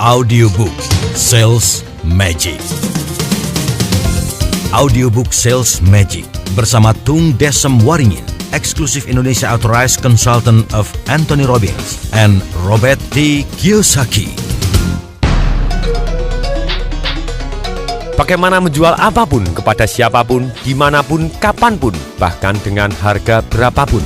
Audiobook Sales Magic. Audiobook Sales Magic bersama Tung Desem Waringin, eksklusif Indonesia Authorized Consultant of Anthony Robbins and Robert T. Kiyosaki. Bagaimana menjual apapun kepada siapapun, dimanapun, kapanpun, bahkan dengan harga berapapun.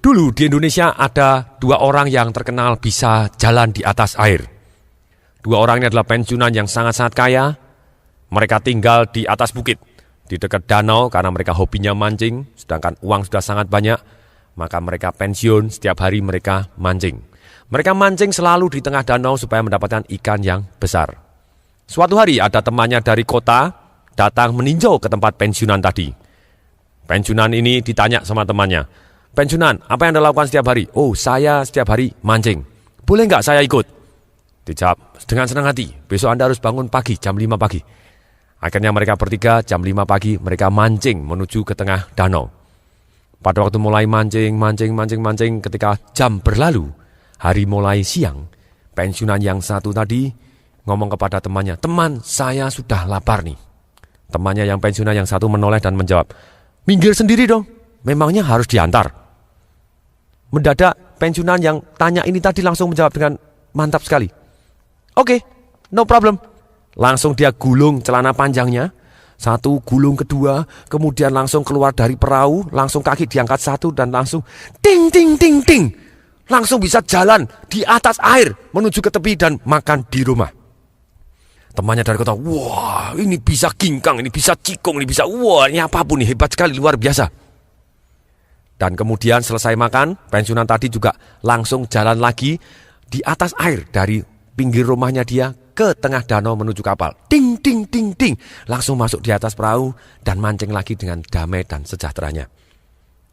Dulu di Indonesia ada dua orang yang terkenal bisa jalan di atas air. Dua orang ini adalah pensiunan yang sangat-sangat kaya. Mereka tinggal di atas bukit, di dekat danau karena mereka hobinya mancing, sedangkan uang sudah sangat banyak. Maka mereka pensiun, setiap hari mereka mancing. Mereka mancing selalu di tengah danau supaya mendapatkan ikan yang besar. Suatu hari ada temannya dari kota datang meninjau ke tempat pensiunan tadi. Pensiunan ini ditanya sama temannya, "Pensiunan, apa yang Anda lakukan setiap hari?" "Oh, saya setiap hari mancing." "Boleh nggak saya ikut?" Dijawab dengan senang hati, "Besok Anda harus bangun pagi, jam 5 pagi. Akhirnya mereka bertiga jam 5 pagi mereka mancing menuju ke tengah danau. Pada waktu mulai mancing, ketika jam berlalu, hari mulai siang, pensiunan yang satu tadi ngomong kepada temannya, "Teman, saya sudah lapar nih." Temannya yang pensiunan yang satu menoleh dan menjawab, "Minggir sendiri dong, memangnya harus diantar?" Mendadak pensiunan yang tanya ini tadi langsung menjawab dengan mantap sekali. "Oke, no problem." Langsung dia gulung celana panjangnya, satu gulung kedua, kemudian langsung keluar dari perahu, langsung kaki diangkat satu dan langsung ting ting ting ting. Langsung bisa jalan di atas air menuju ke tepi dan makan di rumah. Temannya dari kota, "Wah, ini bisa ginkang, ini bisa cikung, ini bisa, wah, ini apapun nih, hebat sekali, luar biasa." Dan kemudian selesai makan, pensiunan tadi juga langsung jalan lagi di atas air dari pinggir rumahnya dia ke tengah danau menuju kapal. Ting, ting, ting, ting. Langsung masuk di atas perahu dan mancing lagi dengan damai dan sejahteranya.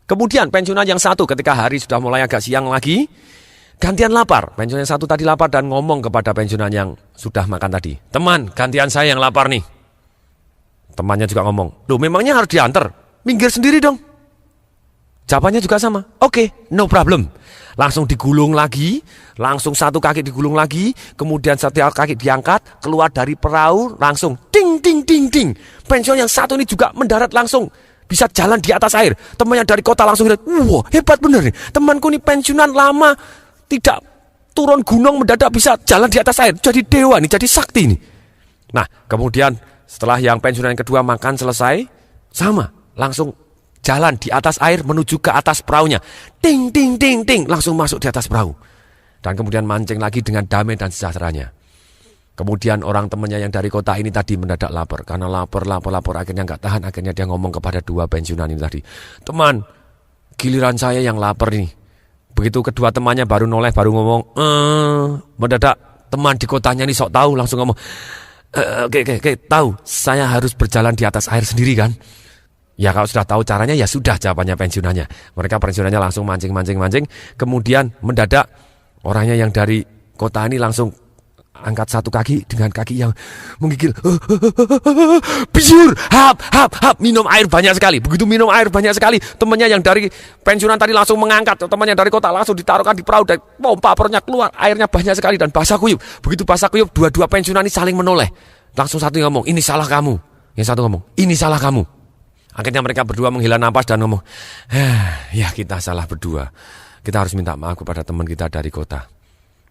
Kemudian pensiunan yang satu ketika hari sudah mulai agak siang lagi, gantian lapar. Pensiunan yang satu tadi lapar dan ngomong kepada pensiunan yang sudah makan tadi, "Teman, gantian saya yang lapar nih." Temannya juga ngomong, "Loh, memangnya harus diantar? Minggir sendiri dong." Jawabannya juga sama, "Oke, no problem." Langsung digulung lagi, langsung satu kaki digulung lagi, kemudian satu kaki diangkat, keluar dari perahu, langsung ting ting ting ting. Pensiunan yang satu ini juga mendarat langsung bisa jalan di atas air. Temannya dari kota langsung lihat, "Wah, hebat bener nih. Temanku ini pensiunan lama, tidak turun gunung mendadak bisa jalan di atas air. Jadi dewa nih, jadi sakti nih." Nah, kemudian setelah yang pensiunan yang kedua makan selesai, sama, langsung jalan di atas air menuju ke atas perahunya. Ting, ting, ting, ting. Langsung masuk di atas perahu. Dan kemudian mancing lagi dengan damai dan sejahteranya. Kemudian orang temannya yang dari kota ini tadi mendadak lapar. Karena lapar. Akhirnya nggak tahan. Akhirnya dia ngomong kepada dua pensiunan ini tadi, "Teman, giliran saya yang lapar nih." Begitu kedua temannya baru noleh, baru ngomong, mendadak teman di kotanya ini sok tahu. Langsung ngomong, Oke, tahu. Saya harus berjalan di atas air sendiri kan?" Ya kalau sudah tahu caranya ya sudah, jawabannya pensiunannya. Mereka pensiunannya langsung mancing. Kemudian mendadak orangnya yang dari kota ini langsung angkat satu kaki dengan kaki yang menggigil. Biur, hap, minum air banyak sekali. Begitu minum air banyak sekali, temannya yang dari pensiunan tadi langsung mengangkat. Temannya dari kota langsung ditaruhkan di perahu dan pompa perutnya keluar. Airnya banyak sekali dan basah kuyup. Begitu basah kuyup, dua-dua pensiunan ini saling menoleh. Langsung satu ngomong, "Ini salah kamu." Yang satu ngomong, "Ini salah kamu." Akhirnya mereka berdua menghela napas dan ngomong, "Ya kita salah berdua. Kita harus minta maaf kepada teman kita dari kota."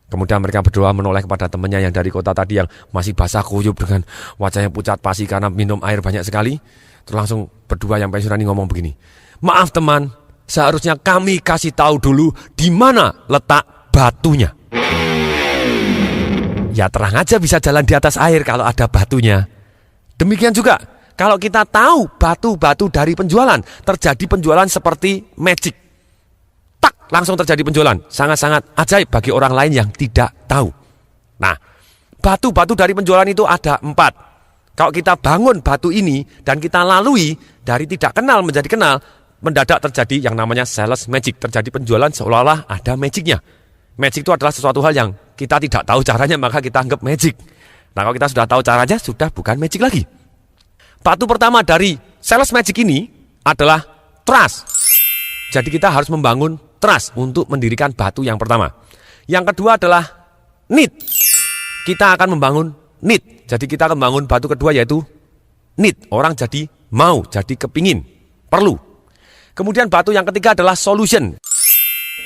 Kemudian mereka berdua menoleh kepada temannya yang dari kota tadi yang masih basah kuyup dengan wajahnya pucat pasi karena minum air banyak sekali. Terus langsung berdua yang pensiunan ini ngomong begini, "Maaf teman, seharusnya kami kasih tahu dulu di mana letak batunya." Ya terang aja bisa jalan di atas air kalau ada batunya. Demikian juga kalau kita tahu batu-batu dari penjualan, terjadi penjualan seperti magic. Tak, langsung terjadi penjualan. Sangat-sangat ajaib bagi orang lain yang tidak tahu. Nah, batu-batu dari penjualan itu ada 4. Kalau kita bangun batu ini dan kita lalui dari tidak kenal menjadi kenal, mendadak terjadi yang namanya sales magic. Terjadi penjualan seolah-olah ada magicnya. Magic itu adalah sesuatu hal yang kita tidak tahu caranya, maka kita anggap magic. Nah, kalau kita sudah tahu caranya, sudah bukan magic lagi. Batu pertama dari sales magic ini adalah trust. Jadi kita harus membangun trust untuk mendirikan batu yang pertama. Yang kedua adalah need. Kita akan membangun need. Jadi kita akan membangun batu kedua yaitu need. Orang jadi mau, jadi kepingin, perlu. Kemudian batu yang ketiga adalah solution.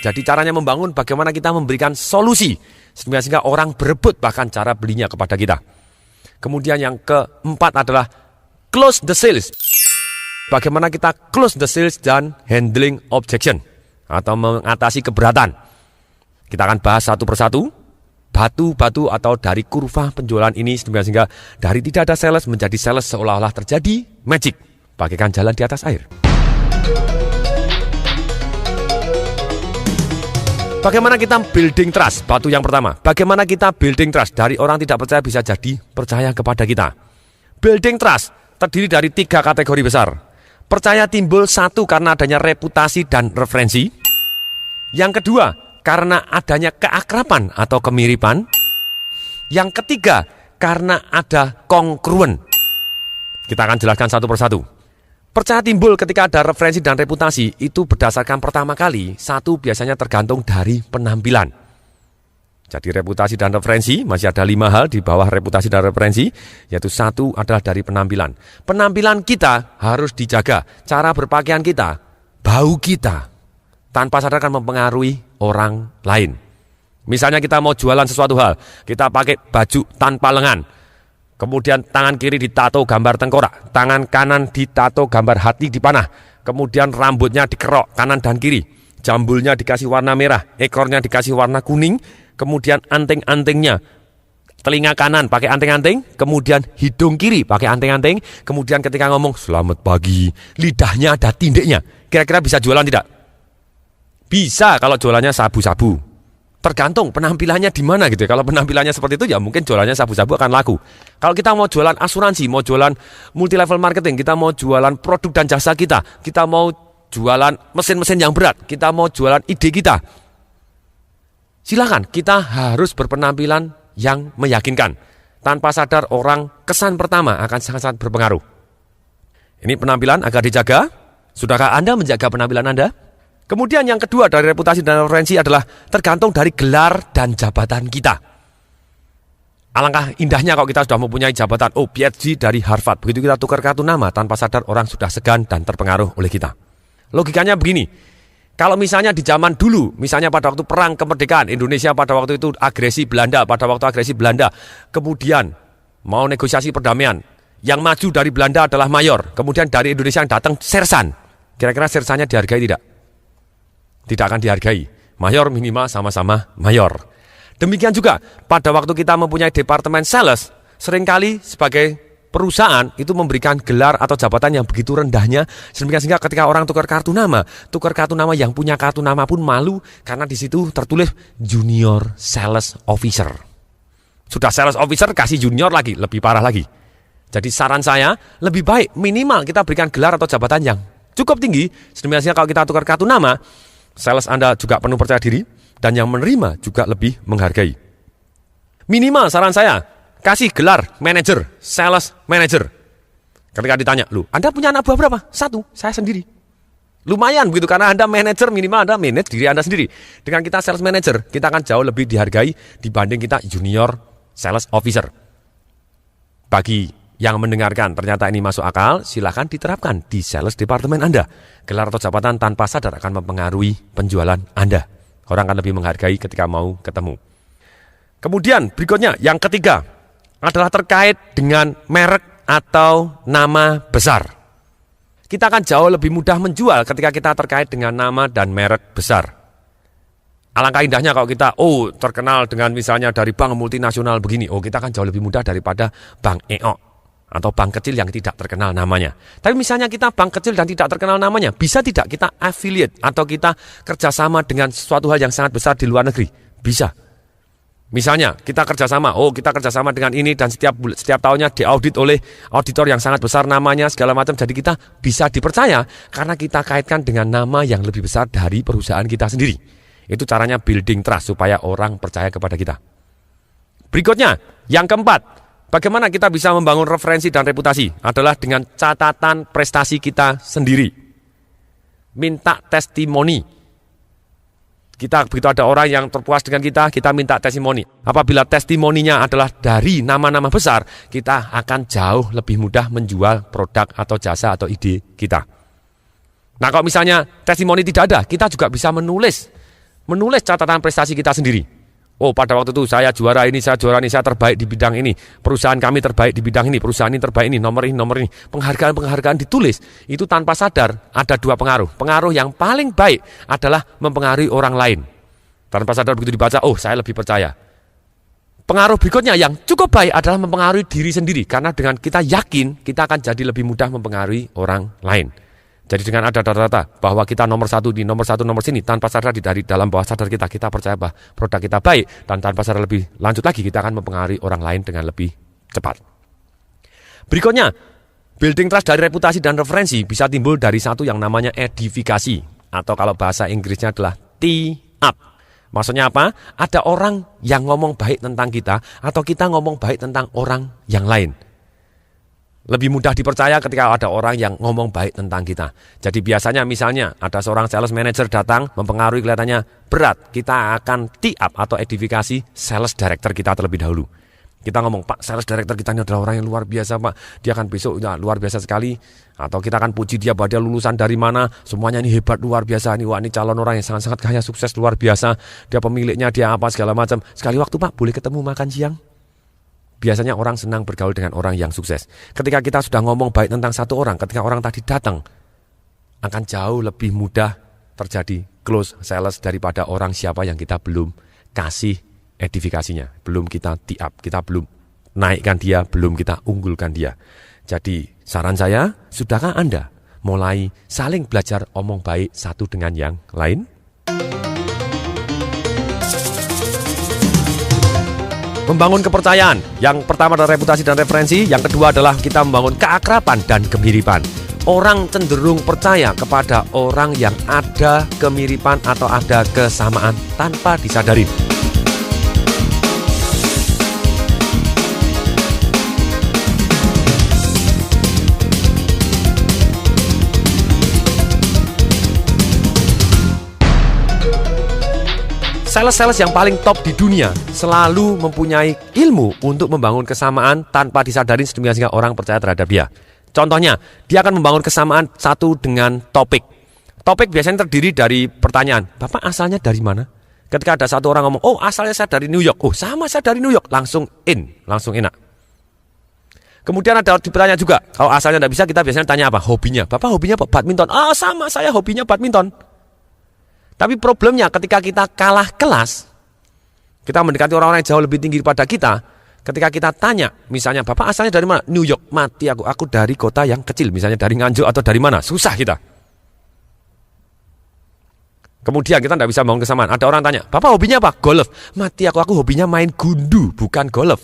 Jadi caranya membangun bagaimana kita memberikan solusi sehingga orang berebut bahkan cara belinya kepada kita. Kemudian yang keempat adalah close the sales. Bagaimana kita close the sales dan handling objection atau mengatasi keberatan. Kita akan bahas satu persatu batu-batu atau dari kurva penjualan ini sehingga dari tidak ada sales menjadi sales seolah-olah terjadi magic bagaikan jalan di atas air. Bagaimana kita building trust? Batu yang pertama. Bagaimana kita building trust? Dari orang tidak percaya bisa jadi percaya kepada kita. Building trust terdiri dari 3 kategori besar. Percaya timbul 1 karena adanya reputasi dan referensi. Yang kedua, karena adanya keakraban atau kemiripan. Yang ketiga, karena ada kongruen. Kita akan jelaskan satu persatu. Percaya timbul ketika ada referensi dan reputasi itu berdasarkan pertama kali, 1 biasanya tergantung dari penampilan. Jadi reputasi dan referensi, masih ada 5 hal di bawah reputasi dan referensi, yaitu 1 adalah dari penampilan. Penampilan kita harus dijaga, cara berpakaian kita, bau kita, tanpa sadar akan mempengaruhi orang lain. Misalnya kita mau jualan sesuatu hal, kita pakai baju tanpa lengan. Kemudian tangan kiri ditato gambar tengkorak, tangan kanan ditato gambar hati dipanah, kemudian rambutnya dikerok kanan dan kiri, jambulnya dikasih warna merah, ekornya dikasih warna kuning, kemudian anting-antingnya, telinga kanan pakai anting-anting, kemudian hidung kiri pakai anting-anting, kemudian ketika ngomong selamat pagi, lidahnya ada tindiknya. Kira-kira bisa jualan tidak? Bisa kalau jualannya sabu-sabu. Tergantung penampilannya di mana gitu. Kalau penampilannya seperti itu ya mungkin jualannya sabu-sabu akan laku. Kalau kita mau jualan asuransi, mau jualan multi level marketing, kita mau jualan produk dan jasa kita mau jualan mesin-mesin yang berat, kita mau jualan ide kita. Silakan, kita harus berpenampilan yang meyakinkan. Tanpa sadar orang kesan pertama akan sangat-sangat berpengaruh. Ini penampilan agar dijaga. Sudahkah Anda menjaga penampilan Anda? Kemudian yang kedua dari reputasi dan referensi adalah tergantung dari gelar dan jabatan kita. Alangkah indahnya kalau kita sudah mempunyai jabatan PhD dari Harvard. Begitu kita tukar kartu nama, tanpa sadar orang sudah segan dan terpengaruh oleh kita. Logikanya begini, kalau misalnya di zaman dulu, misalnya pada waktu perang kemerdekaan, Indonesia pada waktu itu agresi Belanda, kemudian mau negosiasi perdamaian, yang maju dari Belanda adalah mayor, kemudian dari Indonesia yang datang sersan. Kira-kira sersannya dihargai tidak? Tidak akan dihargai. Mayor minimal sama-sama mayor. Demikian juga pada waktu kita mempunyai departemen sales, seringkali sebagai perusahaan itu memberikan gelar atau jabatan yang begitu rendahnya sehingga ketika orang tukar kartu nama yang punya kartu nama pun malu karena di situ tertulis junior sales officer. Sudah sales officer kasih junior lagi, lebih parah lagi. Jadi saran saya lebih baik minimal kita berikan gelar atau jabatan yang cukup tinggi sehingga kalau kita tukar kartu nama, sales Anda juga penuh percaya diri dan yang menerima juga lebih menghargai. Minimal saran saya, kasih gelar manager, sales manager. Ketika ditanya, Anda punya anak buah berapa? 1, saya sendiri. Lumayan begitu karena Anda manager, minimal Anda manage diri Anda sendiri. Dengan kita sales manager, kita akan jauh lebih dihargai dibanding kita junior sales officer. Bagi yang mendengarkan ternyata ini masuk akal, silakan diterapkan di sales departemen Anda. Gelar atau jabatan tanpa sadar akan mempengaruhi penjualan Anda. Orang akan lebih menghargai ketika mau ketemu. Kemudian berikutnya, yang ketiga adalah terkait dengan merek atau nama besar. Kita akan jauh lebih mudah menjual ketika kita terkait dengan nama dan merek besar. Alangkah indahnya kalau kita terkenal dengan misalnya dari bank multinasional begini, kita akan jauh lebih mudah daripada bank EO atau bank kecil yang tidak terkenal namanya. Tapi misalnya kita bank kecil dan tidak terkenal namanya, bisa tidak kita affiliate atau kita kerjasama dengan sesuatu hal yang sangat besar di luar negeri? Bisa. Misalnya kita kerjasama dengan ini dan setiap tahunnya diaudit oleh auditor yang sangat besar namanya segala macam. Jadi kita bisa dipercaya karena kita kaitkan dengan nama yang lebih besar dari perusahaan kita sendiri. Itu caranya building trust supaya orang percaya kepada kita. Berikutnya, yang keempat. Bagaimana kita bisa membangun referensi dan reputasi adalah dengan catatan prestasi kita sendiri. minta testimoni. Kita begitu ada orang yang terpuas dengan kita minta testimoni. Apabila testimoninya adalah dari nama-nama besar, kita akan jauh lebih mudah menjual produk atau jasa atau ide kita. Nah, kalau misalnya testimoni tidak ada, kita juga bisa menulis catatan prestasi kita sendiri. Oh, pada waktu itu saya juara ini, saya terbaik di bidang ini. Perusahaan kami terbaik di bidang ini, perusahaan ini terbaik ini, nomor ini. Penghargaan ditulis. Itu tanpa sadar ada dua pengaruh. Pengaruh yang paling baik adalah mempengaruhi orang lain. Tanpa sadar begitu dibaca, oh saya lebih percaya. Pengaruh berikutnya yang cukup baik adalah mempengaruhi diri sendiri. Karena dengan kita yakin, kita akan jadi lebih mudah mempengaruhi orang lain. Jadi dengan ada data-data bahwa kita nomor satu sini, tanpa sadar dari dalam bawah sadar kita percaya bahwa produk kita baik, dan tanpa sadar lebih lanjut lagi kita akan mempengaruhi orang lain dengan lebih cepat. Berikutnya, building trust dari reputasi dan referensi bisa timbul dari satu yang namanya edifikasi, atau kalau bahasa Inggrisnya adalah tee up. Maksudnya apa? Ada orang yang ngomong baik tentang kita, atau kita ngomong baik tentang orang yang lain. Lebih mudah dipercaya ketika ada orang yang ngomong baik tentang kita. Jadi biasanya misalnya ada seorang sales manager datang mempengaruhi kelihatannya berat. Kita akan tee up atau edifikasi sales director kita terlebih dahulu. Kita ngomong, Pak, sales director kita ini adalah orang yang luar biasa, Pak. Dia akan besok luar biasa sekali. Atau kita akan puji dia bahwa dia lulusan dari mana. Semuanya ini hebat, luar biasa. Wah, ini calon orang yang sangat-sangat kaya, sukses, luar biasa. Dia pemiliknya, dia apa, segala macam. Sekali waktu, Pak, boleh ketemu makan siang? Biasanya orang senang bergaul dengan orang yang sukses. Ketika kita sudah ngomong baik tentang satu orang, ketika orang tadi datang, akan jauh lebih mudah terjadi close sales daripada orang siapa yang kita belum kasih edifikasinya. Belum kita tee up, kita belum naikkan dia, belum kita unggulkan dia. Jadi saran saya, sudahkah Anda mulai saling belajar omong baik satu dengan yang lain? Membangun kepercayaan. Yang pertama adalah reputasi dan referensi. Yang kedua adalah kita membangun keakraban dan kemiripan. Orang cenderung percaya kepada orang yang ada kemiripan atau ada kesamaan tanpa disadari. Sales-sales yang paling top di dunia selalu mempunyai ilmu untuk membangun kesamaan tanpa disadari sehingga orang percaya terhadap dia. Contohnya, dia akan membangun kesamaan satu dengan topik. Topik biasanya terdiri dari pertanyaan, Bapak asalnya dari mana? Ketika ada satu orang ngomong, oh asalnya saya dari New York. Oh sama, saya dari New York. Langsung enak. Kemudian ada ditanya juga, kalau asalnya tidak bisa, kita biasanya tanya apa? Hobinya. Bapak hobinya apa? Badminton. Ah sama, saya hobinya badminton. Tapi problemnya ketika kita kalah kelas, kita mendekati orang-orang yang jauh lebih tinggi daripada kita, ketika kita tanya, misalnya, Bapak asalnya dari mana? New York. Mati aku dari kota yang kecil, misalnya dari Nganjuk atau dari mana? Susah kita. Kemudian kita tidak bisa bangun kesamaan. Ada orang tanya, Bapak hobinya apa? Golf. Mati aku hobinya main gundu, bukan golf.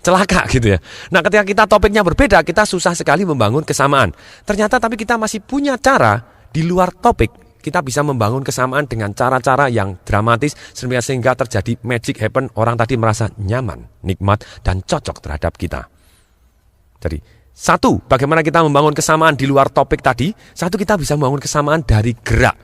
Celaka gitu ya. Nah, ketika kita topiknya berbeda, kita susah sekali membangun kesamaan. Ternyata tapi kita masih punya cara di luar topik. Kita bisa membangun kesamaan dengan cara-cara yang dramatis sehingga terjadi magic happen. Orang tadi merasa nyaman, nikmat, dan cocok terhadap kita. Jadi, satu, bagaimana kita membangun kesamaan di luar topik tadi. Satu, kita bisa membangun kesamaan dari gerak.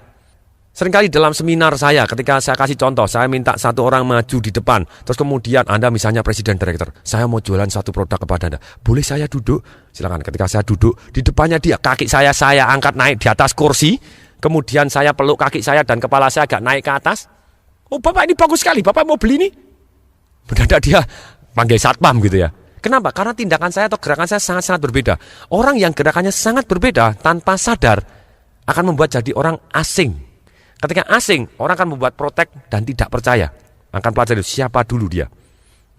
Seringkali dalam seminar saya, ketika saya kasih contoh, saya minta satu orang maju di depan. Terus kemudian Anda misalnya presiden direktur, saya mau jualan satu produk kepada Anda. Boleh saya duduk? Silakan. Ketika saya duduk, di depannya dia, kaki saya angkat naik di atas kursi. Kemudian saya peluk kaki saya dan kepala saya agak naik ke atas. Oh Bapak ini bagus sekali, Bapak mau beli ini? Mendadak dia panggil satpam gitu ya. Kenapa? Karena tindakan saya atau gerakan saya sangat-sangat berbeda. Orang yang gerakannya sangat berbeda tanpa sadar akan membuat jadi orang asing. Ketika asing, orang akan membuat protek dan tidak percaya. Akan pelajari siapa dulu dia.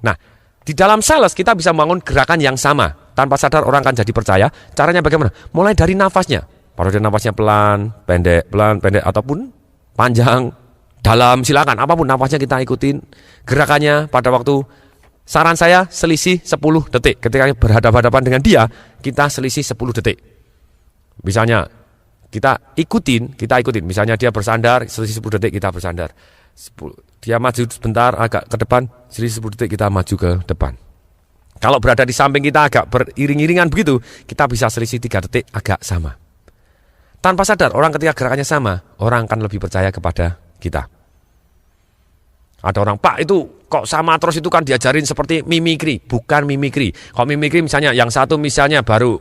Nah, di dalam sales kita bisa membangun gerakan yang sama. Tanpa sadar orang akan jadi percaya. Caranya bagaimana? Mulai dari nafasnya. Kalau dia nafasnya pelan, pendek, ataupun panjang, dalam, silakan. Apapun nafasnya kita ikutin. Gerakannya pada waktu, saran saya selisih 10 detik. Ketika berhadapan-hadapan dengan dia, kita selisih 10 detik. Misalnya, kita ikutin. Misalnya dia bersandar, selisih 10 detik kita bersandar. Dia maju sebentar agak ke depan, selisih 10 detik kita maju ke depan. Kalau berada di samping kita agak beriring-iringan begitu, kita bisa selisih 3 detik agak sama. Tanpa sadar, orang ketika gerakannya sama, orang akan lebih percaya kepada kita. Ada orang, Pak itu kok sama terus, itu kan diajarin seperti mimikri. Bukan mimikri. Kalau mimikri misalnya, yang satu misalnya baru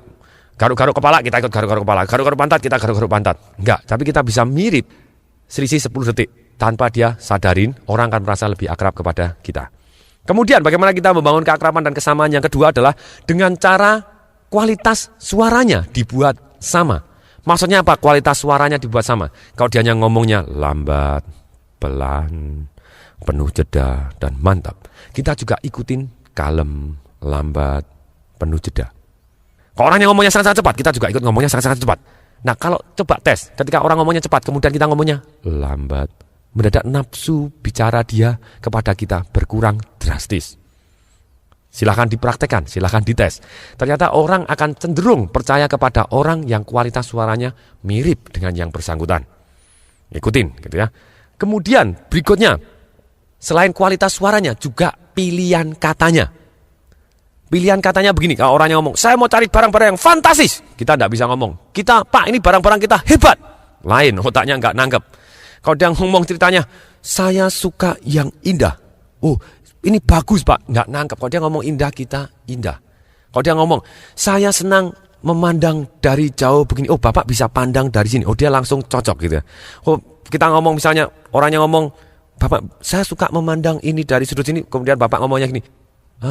garuk-garuk kepala, kita ikut garuk-garuk kepala. Garuk-garuk pantat, kita garuk-garuk pantat. Enggak, tapi kita bisa mirip selisih 10 detik. Tanpa dia sadarin, orang akan merasa lebih akrab kepada kita. Kemudian bagaimana kita membangun keakraban dan kesamaan yang kedua adalah dengan cara kualitas suaranya dibuat sama. Maksudnya apa? Kualitas suaranya dibuat sama. Kalau dia hanya ngomongnya lambat, pelan, penuh jeda, dan mantap, kita juga ikutin kalem, lambat, penuh jeda. Kalau orangnya ngomongnya sangat-sangat cepat, kita juga ikut ngomongnya sangat-sangat cepat. Nah, kalau coba tes, ketika orang ngomongnya cepat, kemudian kita ngomongnya lambat, mendadak nafsu bicara dia kepada kita berkurang drastis. Silahkan dipraktekkan, silahkan dites. Ternyata orang akan cenderung percaya kepada orang yang kualitas suaranya mirip dengan yang bersangkutan. Ikutin, gitu ya. Kemudian berikutnya, selain kualitas suaranya, juga pilihan katanya. Pilihan katanya begini, kalau orangnya ngomong, saya mau cari barang-barang yang fantastis. Kita tidak bisa ngomong, Pak ini barang-barang kita hebat. Lain, otaknya nggak nangkep. Kalau dia ngomong ceritanya, saya suka yang indah. Oh, ini bagus Pak, nggak nangkep. Kalau dia ngomong indah, kita indah. Kalau dia ngomong, saya senang memandang dari jauh begini. Oh, Bapak bisa pandang dari sini. Oh, dia langsung cocok gitu ya. Oh, kita ngomong misalnya, orangnya ngomong, Bapak, saya suka memandang ini dari sudut sini. Kemudian Bapak ngomongnya gini,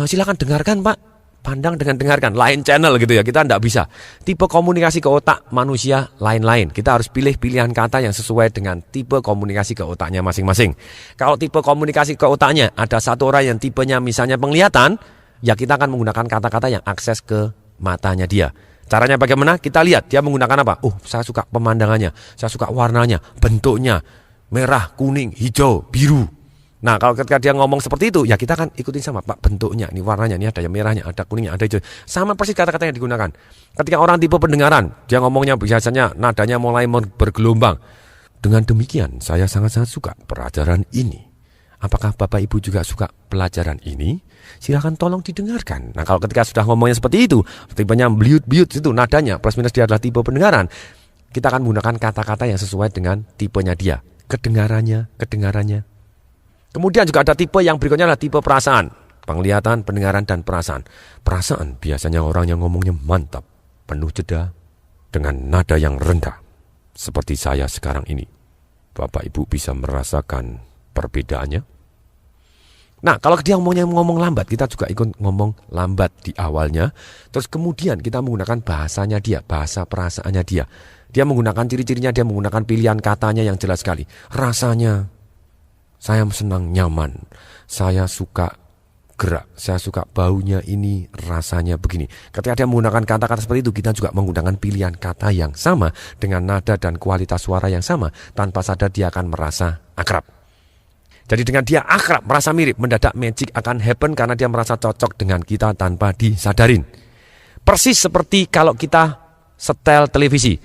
silakan dengarkan Pak. Pandang dengan dengarkan, lain channel gitu ya, kita tidak bisa. Tipe komunikasi ke otak manusia lain-lain. Kita harus pilih pilihan kata yang sesuai dengan tipe komunikasi ke otaknya masing-masing. Kalau tipe komunikasi ke otaknya ada satu orang yang tipenya misalnya penglihatan, ya kita akan menggunakan kata-kata yang akses ke matanya dia. Caranya bagaimana? Kita lihat dia menggunakan apa. Oh, saya suka pemandangannya, saya suka warnanya, bentuknya, merah, kuning, hijau, biru. Nah, kalau ketika dia ngomong seperti itu, ya kita akan ikutin sama, Pak, bentuknya, ini warnanya, ini ada yang merahnya, ada kuningnya, ada hijau. Sama persis kata-kata yang digunakan. Ketika orang tipe pendengaran, dia ngomongnya biasanya nadanya mulai bergelombang. Dengan demikian, saya sangat-sangat suka pelajaran ini. Apakah Bapak Ibu juga suka pelajaran ini? Silakan tolong didengarkan. Nah, kalau ketika sudah ngomongnya seperti itu, tipenya biut-biut itu nadanya, plus minus dia adalah tipe pendengaran, kita akan menggunakan kata-kata yang sesuai dengan tipenya dia. Kedengarannya. Kemudian juga ada tipe yang berikutnya adalah tipe perasaan. Penglihatan, pendengaran, dan perasaan. Perasaan biasanya orang yang ngomongnya mantap, penuh jeda, dengan nada yang rendah. Seperti saya sekarang ini. Bapak Ibu bisa merasakan perbedaannya. Nah, kalau dia ngomong lambat, kita juga ikut ngomong lambat di awalnya. Terus kemudian kita menggunakan bahasanya dia, bahasa perasaannya dia. Dia menggunakan ciri-cirinya, dia menggunakan pilihan katanya yang jelas sekali. Rasanya, saya senang nyaman, saya suka gerak, saya suka baunya ini, rasanya begini. Ketika dia menggunakan kata-kata seperti itu, kita juga menggunakan pilihan kata yang sama dengan nada dan kualitas suara yang sama. Tanpa sadar dia akan merasa akrab. Jadi dengan dia akrab, merasa mirip, mendadak magic akan happen karena dia merasa cocok dengan kita tanpa disadarin. Persis seperti kalau kita setel televisi.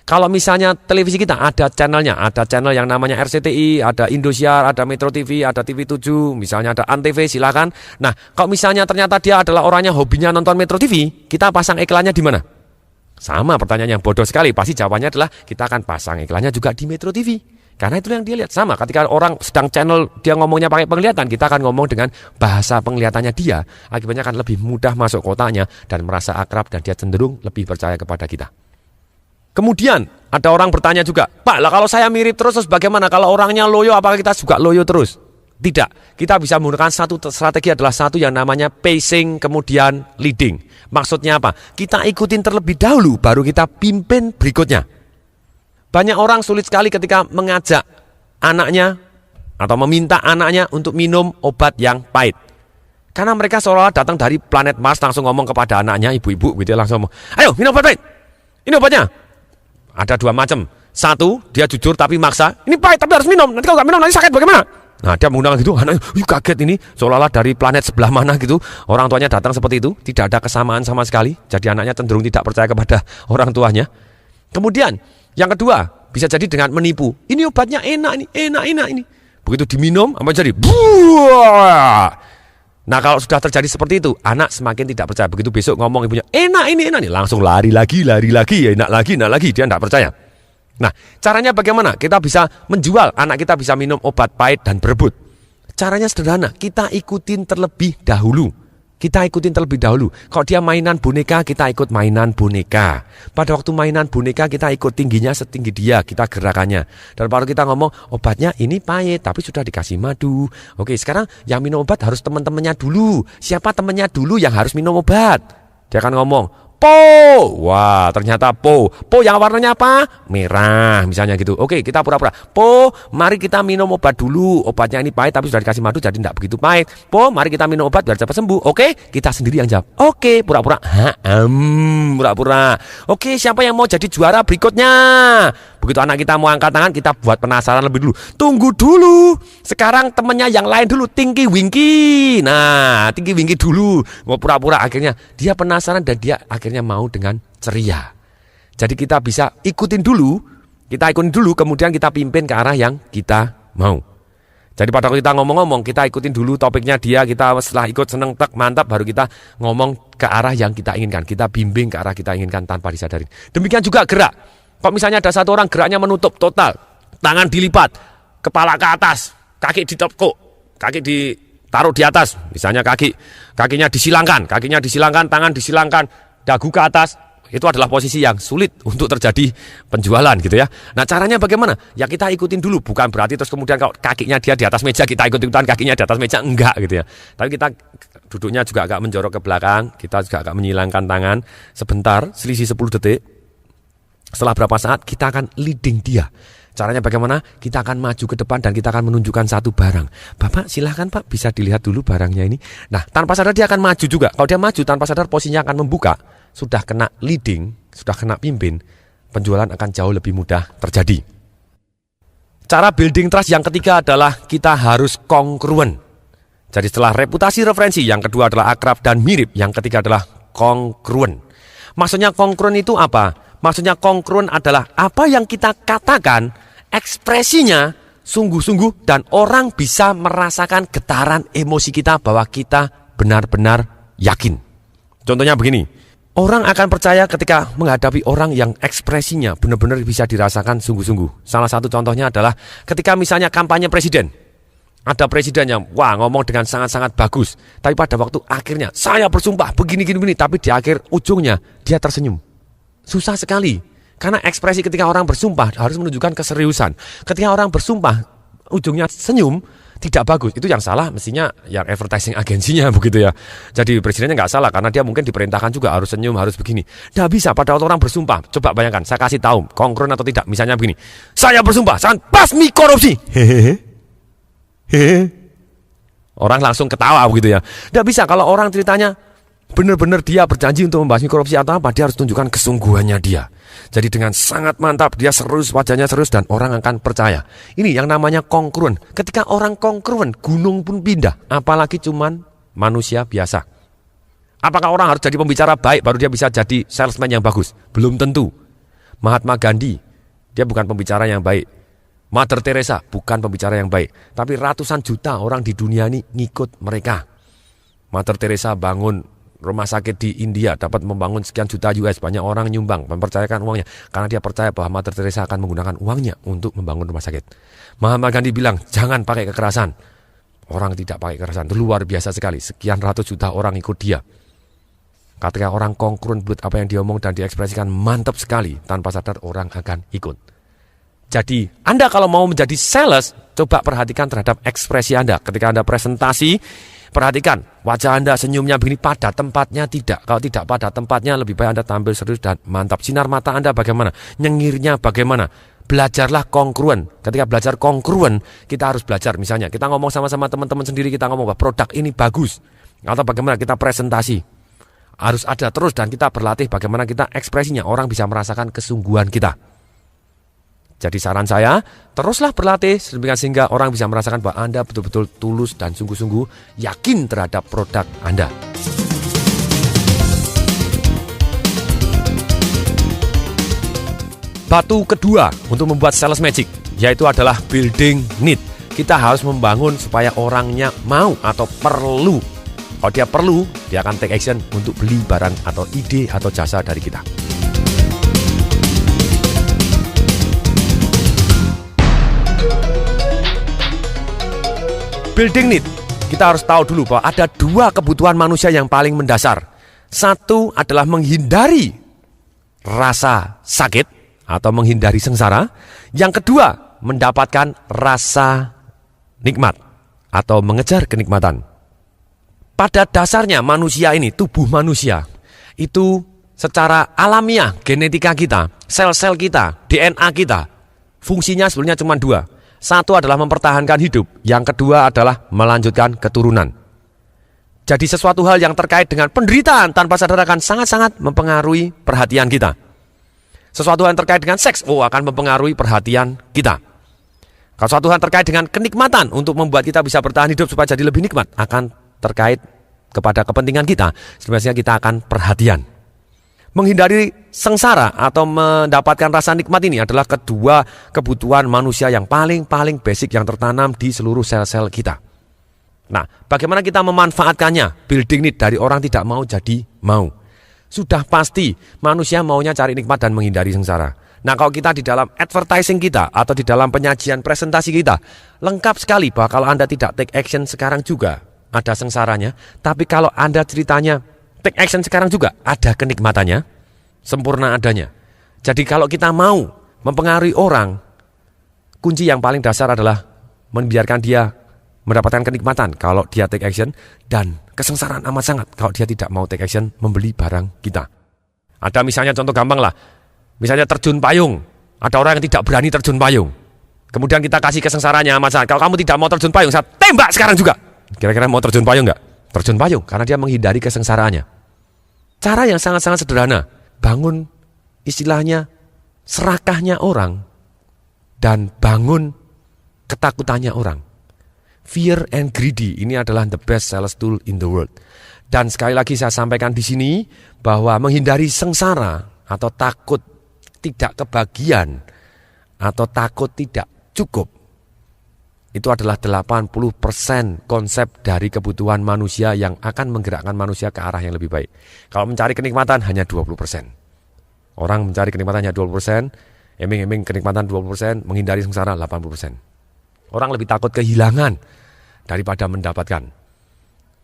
Kalau misalnya televisi kita ada channelnya, ada channel yang namanya RCTI, ada Indosiar, ada Metro TV, ada TV 7, misalnya ada Antv, silakan. Nah, kalau misalnya ternyata dia adalah orangnya hobinya nonton Metro TV, kita pasang iklannya di mana? Sama, pertanyaan yang bodoh sekali. Pasti jawabannya adalah kita akan pasang iklannya juga di Metro TV. Karena itu yang dia lihat. Sama, ketika orang sedang channel dia ngomongnya pakai penglihatan, kita akan ngomong dengan bahasa penglihatannya dia. Akibatnya akan lebih mudah masuk kotaknya dan merasa akrab dan dia cenderung lebih percaya kepada kita. Kemudian ada orang bertanya juga, Pak, lah kalau saya mirip terus bagaimana? Kalau orangnya loyo, apakah kita juga loyo terus? Tidak, kita bisa menggunakan satu strategi adalah satu yang namanya pacing kemudian leading. Maksudnya apa? Kita ikutin terlebih dahulu, baru kita pimpin berikutnya. Banyak orang sulit sekali ketika mengajak anaknya atau meminta anaknya untuk minum obat yang pahit. Karena mereka seolah-olah datang dari planet Mars langsung ngomong kepada anaknya, ibu-ibu gitu langsung ngomong, ayo minum obat pahit, ini obatnya. Ada dua macam. Satu, dia jujur tapi maksa. Ini pahit tapi harus minum. Nanti kalau nggak minum nanti sakit bagaimana? Nah, dia menggunakan gitu. Anaknya kaget ini. Seolah-olah dari planet sebelah mana gitu. Orang tuanya datang seperti itu. Tidak ada kesamaan sama sekali. Jadi anaknya cenderung tidak percaya kepada orang tuanya. Kemudian, yang kedua, bisa jadi dengan menipu. Ini obatnya enak ini. Begitu diminum, apa jadi? Buah! Nah, kalau sudah terjadi seperti itu, anak semakin tidak percaya. Begitu besok ngomong ibunya, enak ini, langsung lari lagi, enak lagi, dia tidak percaya. Nah, caranya bagaimana? Kita bisa menjual, anak kita bisa minum obat pahit dan berebut. Caranya sederhana, kita ikutin terlebih dahulu. Kalau dia mainan boneka, kita ikut mainan boneka. Pada waktu mainan boneka, kita ikut tingginya setinggi dia, kita gerakannya. Dan baru kita ngomong, obatnya ini pahit, tapi sudah dikasih madu. Oke, sekarang yang minum obat harus teman-temannya dulu. Siapa temannya dulu yang harus minum obat? Dia akan ngomong, Po. Wah, ternyata Po. Po yang warnanya apa? Merah, misalnya gitu. Oke, kita pura-pura. Po, mari kita minum obat dulu. Obatnya ini pahit tapi sudah dikasih madu jadi tidak begitu pahit. Po, mari kita minum obat biar cepat sembuh. Oke, kita sendiri yang jawab. Oke, pura-pura. Pura-pura. Oke, siapa yang mau jadi juara berikutnya? Begitu anak kita mau angkat tangan, kita buat penasaran lebih dulu. Tunggu dulu. Sekarang temannya yang lain dulu, Tinky Winky. Nah, Tinky Winky dulu. Mau pura-pura, akhirnya dia penasaran dan dia akhirnya mau dengan ceria. Jadi kita bisa ikutin dulu, kemudian kita pimpin ke arah yang kita mau. Jadi pada waktu kita ngomong-ngomong, kita ikutin dulu topiknya dia, kita setelah ikut seneng mantap, baru kita ngomong ke arah yang kita inginkan. Kita bimbing ke arah kita inginkan tanpa disadari. Demikian juga gerak. Kalau misalnya ada satu orang geraknya menutup total, tangan dilipat, kepala ke atas, kaki ditekuk, kaki ditaruh di atas, misalnya kakinya disilangkan, tangan disilangkan, dagu ke atas, itu adalah posisi yang sulit untuk terjadi penjualan gitu ya. Nah, caranya bagaimana? Ya kita ikutin dulu, bukan berarti terus kemudian kalau kakinya dia di atas meja kita ikut-ikutan kakinya di atas meja, enggak gitu ya. Tapi kita duduknya juga agak menjorok ke belakang, kita juga agak menyilangkan tangan sebentar, selisih 10 detik. Setelah berapa saat kita akan leading dia. Caranya bagaimana? Kita akan maju ke depan dan kita akan menunjukkan satu barang. Bapak silahkan Pak, bisa dilihat dulu barangnya ini. Nah, tanpa sadar dia akan maju juga. Kalau dia maju tanpa sadar posisinya akan membuka. Sudah kena leading, sudah kena pimpin, penjualan akan jauh lebih mudah terjadi. Cara building trust yang ketiga adalah kita harus kongruen. Jadi setelah reputasi referensi, yang kedua adalah akrab dan mirip, yang ketiga adalah kongruen. Maksudnya kongruen itu apa? Maksudnya kongruen adalah apa yang kita katakan, ekspresinya sungguh-sungguh dan orang bisa merasakan getaran emosi kita bahwa kita benar-benar yakin. Contohnya begini, orang akan percaya ketika menghadapi orang yang ekspresinya benar-benar bisa dirasakan sungguh-sungguh. Salah satu contohnya adalah ketika misalnya kampanye presiden. Ada presiden yang ngomong dengan sangat-sangat bagus, tapi pada waktu akhirnya saya bersumpah begini, tapi di akhir ujungnya dia tersenyum. Susah sekali, karena ekspresi ketika orang bersumpah harus menunjukkan keseriusan. Ketika orang bersumpah, ujungnya senyum, tidak bagus. Itu yang salah mestinya yang advertising agensinya begitu ya. Jadi presidennya nggak salah, karena dia mungkin diperintahkan juga harus senyum, harus begini. Nggak bisa pada waktu orang bersumpah. Coba bayangkan, saya kasih tahu, kongruen atau tidak. Misalnya begini, saya bersumpah, saya basmi korupsi. Orang langsung ketawa begitu ya. Nggak bisa kalau orang ceritanya benar-benar dia berjanji untuk membasmi korupsi atau apa, dia harus tunjukkan kesungguhannya dia. Jadi dengan sangat mantap, dia serius, wajahnya serius dan orang akan percaya. Ini yang namanya kongruen. Ketika orang kongruen, gunung pun pindah, apalagi cuman manusia biasa. Apakah orang harus jadi pembicara baik baru dia bisa jadi salesman yang bagus? Belum tentu. Mahatma Gandhi, dia bukan pembicara yang baik. Mother Teresa bukan pembicara yang baik. Tapi ratusan juta orang di dunia ini ngikut mereka. Mother Teresa bangun rumah sakit di India, dapat membangun sekian juta US, banyak orang nyumbang, mempercayakan uangnya, karena dia percaya bahwa Mother Teresa akan menggunakan uangnya untuk membangun rumah sakit. Mahatma Gandhi bilang, jangan pakai kekerasan. Orang tidak pakai kekerasan, itu luar biasa sekali. Sekian ratus juta orang ikut dia. Ketika orang kongruen buat apa yang dia omong dan diekspresikan mantap sekali, tanpa sadar orang akan ikut. Jadi, Anda kalau mau menjadi sales, coba perhatikan terhadap ekspresi Anda. Ketika Anda presentasi, perhatikan wajah Anda senyumnya begini, pada tempatnya tidak. Kalau tidak pada tempatnya, lebih baik Anda tampil serius dan mantap. Sinar mata Anda bagaimana? Nyengirnya bagaimana? Belajarlah kongruen. Ketika belajar kongruen, kita harus belajar. Misalnya, kita ngomong sama-sama teman-teman sendiri, kita ngomong bahwa produk ini bagus. Atau bagaimana kita presentasi. Harus ada terus dan kita berlatih bagaimana kita ekspresinya. Orang bisa merasakan kesungguhan kita. Jadi saran saya, teruslah berlatih sehingga orang bisa merasakan bahwa Anda betul-betul tulus dan sungguh-sungguh yakin terhadap produk Anda. Batu kedua untuk membuat sales magic, yaitu adalah building need. Kita harus membangun supaya orangnya mau atau perlu. Kalau dia perlu, dia akan take action untuk beli barang atau ide atau jasa dari kita. Building need. Kita harus tahu dulu bahwa ada dua kebutuhan manusia yang paling mendasar. Satu adalah menghindari rasa sakit atau menghindari sengsara. Yang kedua, mendapatkan rasa nikmat atau mengejar kenikmatan. Pada dasarnya manusia ini, tubuh manusia, itu secara alamiah, genetika kita, sel-sel kita, DNA kita, fungsinya sebenarnya cuma dua. Satu adalah mempertahankan hidup, yang kedua adalah melanjutkan keturunan. Jadi sesuatu hal yang terkait dengan penderitaan tanpa sadar akan sangat-sangat mempengaruhi perhatian kita. Sesuatu yang terkait dengan seks, akan mempengaruhi perhatian kita. Kalau sesuatu yang terkait dengan kenikmatan untuk membuat kita bisa bertahan hidup supaya jadi lebih nikmat, akan terkait kepada kepentingan kita, sebenarnya kita akan perhatian. Menghindari sengsara atau mendapatkan rasa nikmat ini adalah kedua kebutuhan manusia yang paling basic yang tertanam di seluruh sel-sel kita. Nah, bagaimana kita memanfaatkannya? Building need dari orang tidak mau jadi mau. Sudah pasti manusia maunya cari nikmat dan menghindari sengsara. Nah, kalau kita di dalam advertising kita atau di dalam penyajian presentasi kita, lengkap sekali bahwa kalau Anda tidak take action sekarang juga ada sengsaranya, tapi kalau Anda ceritanya take action sekarang juga ada kenikmatannya, sempurna adanya. Jadi kalau kita mau mempengaruhi orang, kunci yang paling dasar adalah membiarkan dia mendapatkan kenikmatan kalau dia take action, dan kesengsaraan amat sangat kalau dia tidak mau take action membeli barang kita. Ada misalnya contoh gampang lah, misalnya terjun payung. Ada orang yang tidak berani terjun payung. Kemudian kita kasih kesengsaraannya amat sangat. Kalau kamu tidak mau terjun payung, saya tembak sekarang juga. Kira-kira mau terjun payung enggak? Terjun payung, karena dia menghindari kesengsaraannya. Cara yang sangat-sangat sederhana, bangun istilahnya serakahnya orang dan bangun ketakutannya orang. Fear and greedy ini adalah the best sales tool in the world. Dan sekali lagi saya sampaikan di sini bahwa menghindari sengsara atau takut tidak kebagian atau takut tidak cukup, itu adalah 80% konsep dari kebutuhan manusia yang akan menggerakkan manusia ke arah yang lebih baik. Kalau mencari kenikmatan hanya 20%. Orang mencari kenikmatan hanya 20%, eming-eming kenikmatan 20%, menghindari sengsara 80%. Orang lebih takut kehilangan daripada mendapatkan.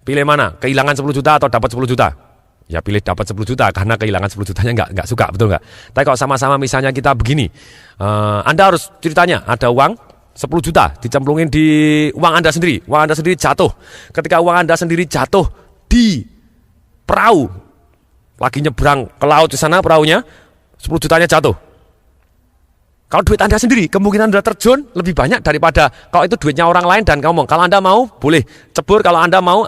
Pilih mana? Kehilangan 10 juta atau dapat 10 juta? Ya pilih dapat 10 juta karena kehilangan 10 jutanya nggak suka, betul nggak? Tapi kalau sama-sama misalnya kita begini, Anda harus ceritanya ada uang 10 juta dicemplungin di uang Anda sendiri. Uang Anda sendiri jatuh. Ketika uang Anda sendiri jatuh di perahu, lagi nyebrang ke laut di sana perahunya, 10 jutanya jatuh. Kalau duit Anda sendiri, kemungkinan Anda terjun lebih banyak daripada kalau itu duitnya orang lain dan kamu. Kalau Anda mau, boleh cebur. Kalau Anda mau,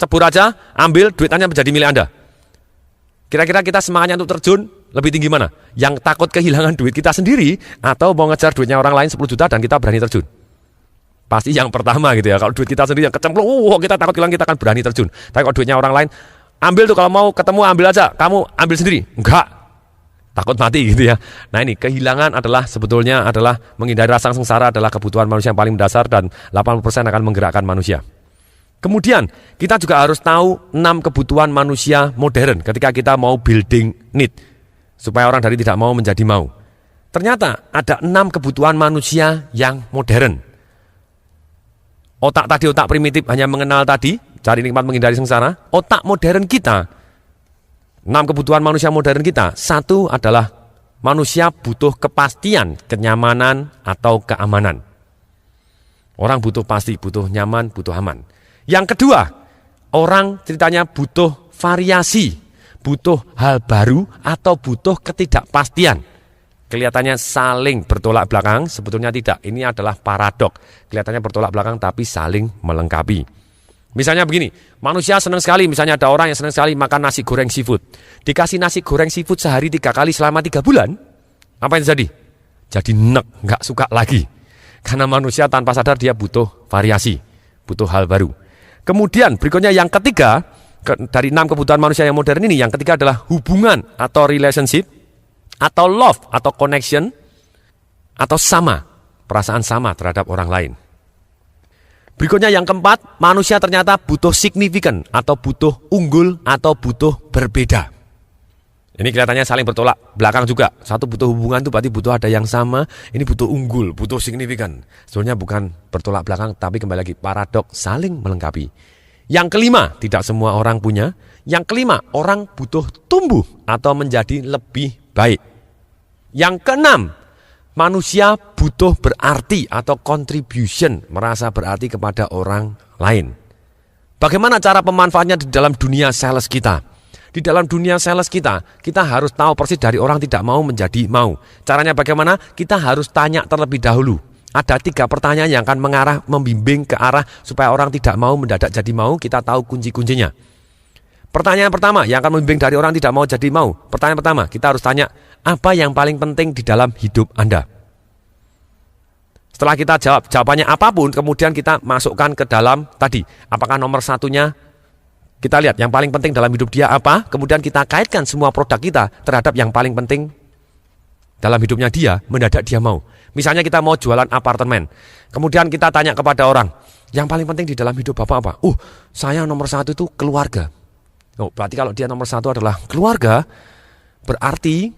cebur aja, ambil duit Anda menjadi milik Anda. Kira-kira kita semangatnya untuk terjun lebih tinggi mana? Yang takut kehilangan duit kita sendiri atau mau ngejar duitnya orang lain 10 juta dan kita berani terjun? Pasti yang pertama gitu ya. Kalau duit kita sendiri yang kecemplung, kita takut hilang, kita akan berani terjun. Tapi kalau duitnya orang lain, ambil tuh, kalau mau ketemu ambil aja, kamu ambil sendiri. Enggak. Takut mati gitu ya. Nah ini kehilangan adalah sebetulnya adalah menghindari rasa sengsara adalah kebutuhan manusia yang paling mendasar dan 80% akan menggerakkan manusia. Kemudian kita juga harus tahu 6 kebutuhan manusia modern ketika kita mau building need supaya orang dari tidak mau menjadi mau. Ternyata ada 6 kebutuhan manusia yang modern. Otak primitif hanya mengenal tadi, cari nikmat menghindari sengsara. Otak modern kita, 6 kebutuhan manusia modern kita. Satu adalah manusia butuh kepastian, kenyamanan atau keamanan. Orang butuh pasti, butuh nyaman, butuh aman. Yang kedua, orang ceritanya butuh variasi, butuh hal baru atau butuh ketidakpastian. Kelihatannya saling bertolak belakang, sebetulnya tidak. Ini adalah paradok. Kelihatannya bertolak belakang tapi saling melengkapi. Misalnya begini, manusia senang sekali, misalnya ada orang yang senang sekali makan nasi goreng seafood. Dikasih nasi goreng seafood sehari 3 kali selama 3 bulan, apa yang terjadi? Jadi nggak suka lagi. Karena manusia tanpa sadar dia butuh variasi, butuh hal baru. Kemudian berikutnya yang ketiga, dari 6 kebutuhan manusia yang modern ini, yang ketiga adalah hubungan atau relationship, atau love atau connection, atau perasaan sama terhadap orang lain. Berikutnya yang keempat, manusia ternyata butuh signifikan atau butuh unggul atau butuh berbeda. Ini kelihatannya saling bertolak belakang juga. Satu butuh hubungan itu berarti butuh ada yang sama. Ini butuh unggul, butuh signifikan. Sebenarnya bukan bertolak belakang, tapi kembali lagi paradoks, saling melengkapi. Yang kelima, tidak semua orang punya. Yang kelima, orang butuh tumbuh atau menjadi lebih baik. Yang keenam, manusia butuh berarti atau contribution, merasa berarti kepada orang lain. Bagaimana cara pemanfaatnya di dalam dunia sales kita? Di dalam dunia sales kita harus tahu persis dari orang tidak mau menjadi mau. Caranya bagaimana? Kita harus tanya terlebih dahulu. Ada 3 pertanyaan yang akan membimbing ke arah supaya orang tidak mau mendadak jadi mau. Kita tahu kunci-kuncinya. Pertanyaan pertama yang akan membimbing dari orang tidak mau jadi mau. Pertanyaan pertama, kita harus tanya, apa yang paling penting di dalam hidup Anda? Setelah kita jawab jawabannya apapun, kemudian kita masukkan ke dalam tadi. Apakah nomor satunya? Kita lihat yang paling penting dalam hidup dia apa, kemudian kita kaitkan semua produk kita terhadap yang paling penting dalam hidupnya dia, mendadak dia mau. Misalnya kita mau jualan apartemen, kemudian kita tanya kepada orang, yang paling penting di dalam hidup Bapak apa? Saya nomor 1 itu keluarga. Berarti kalau dia nomor 1 adalah keluarga, berarti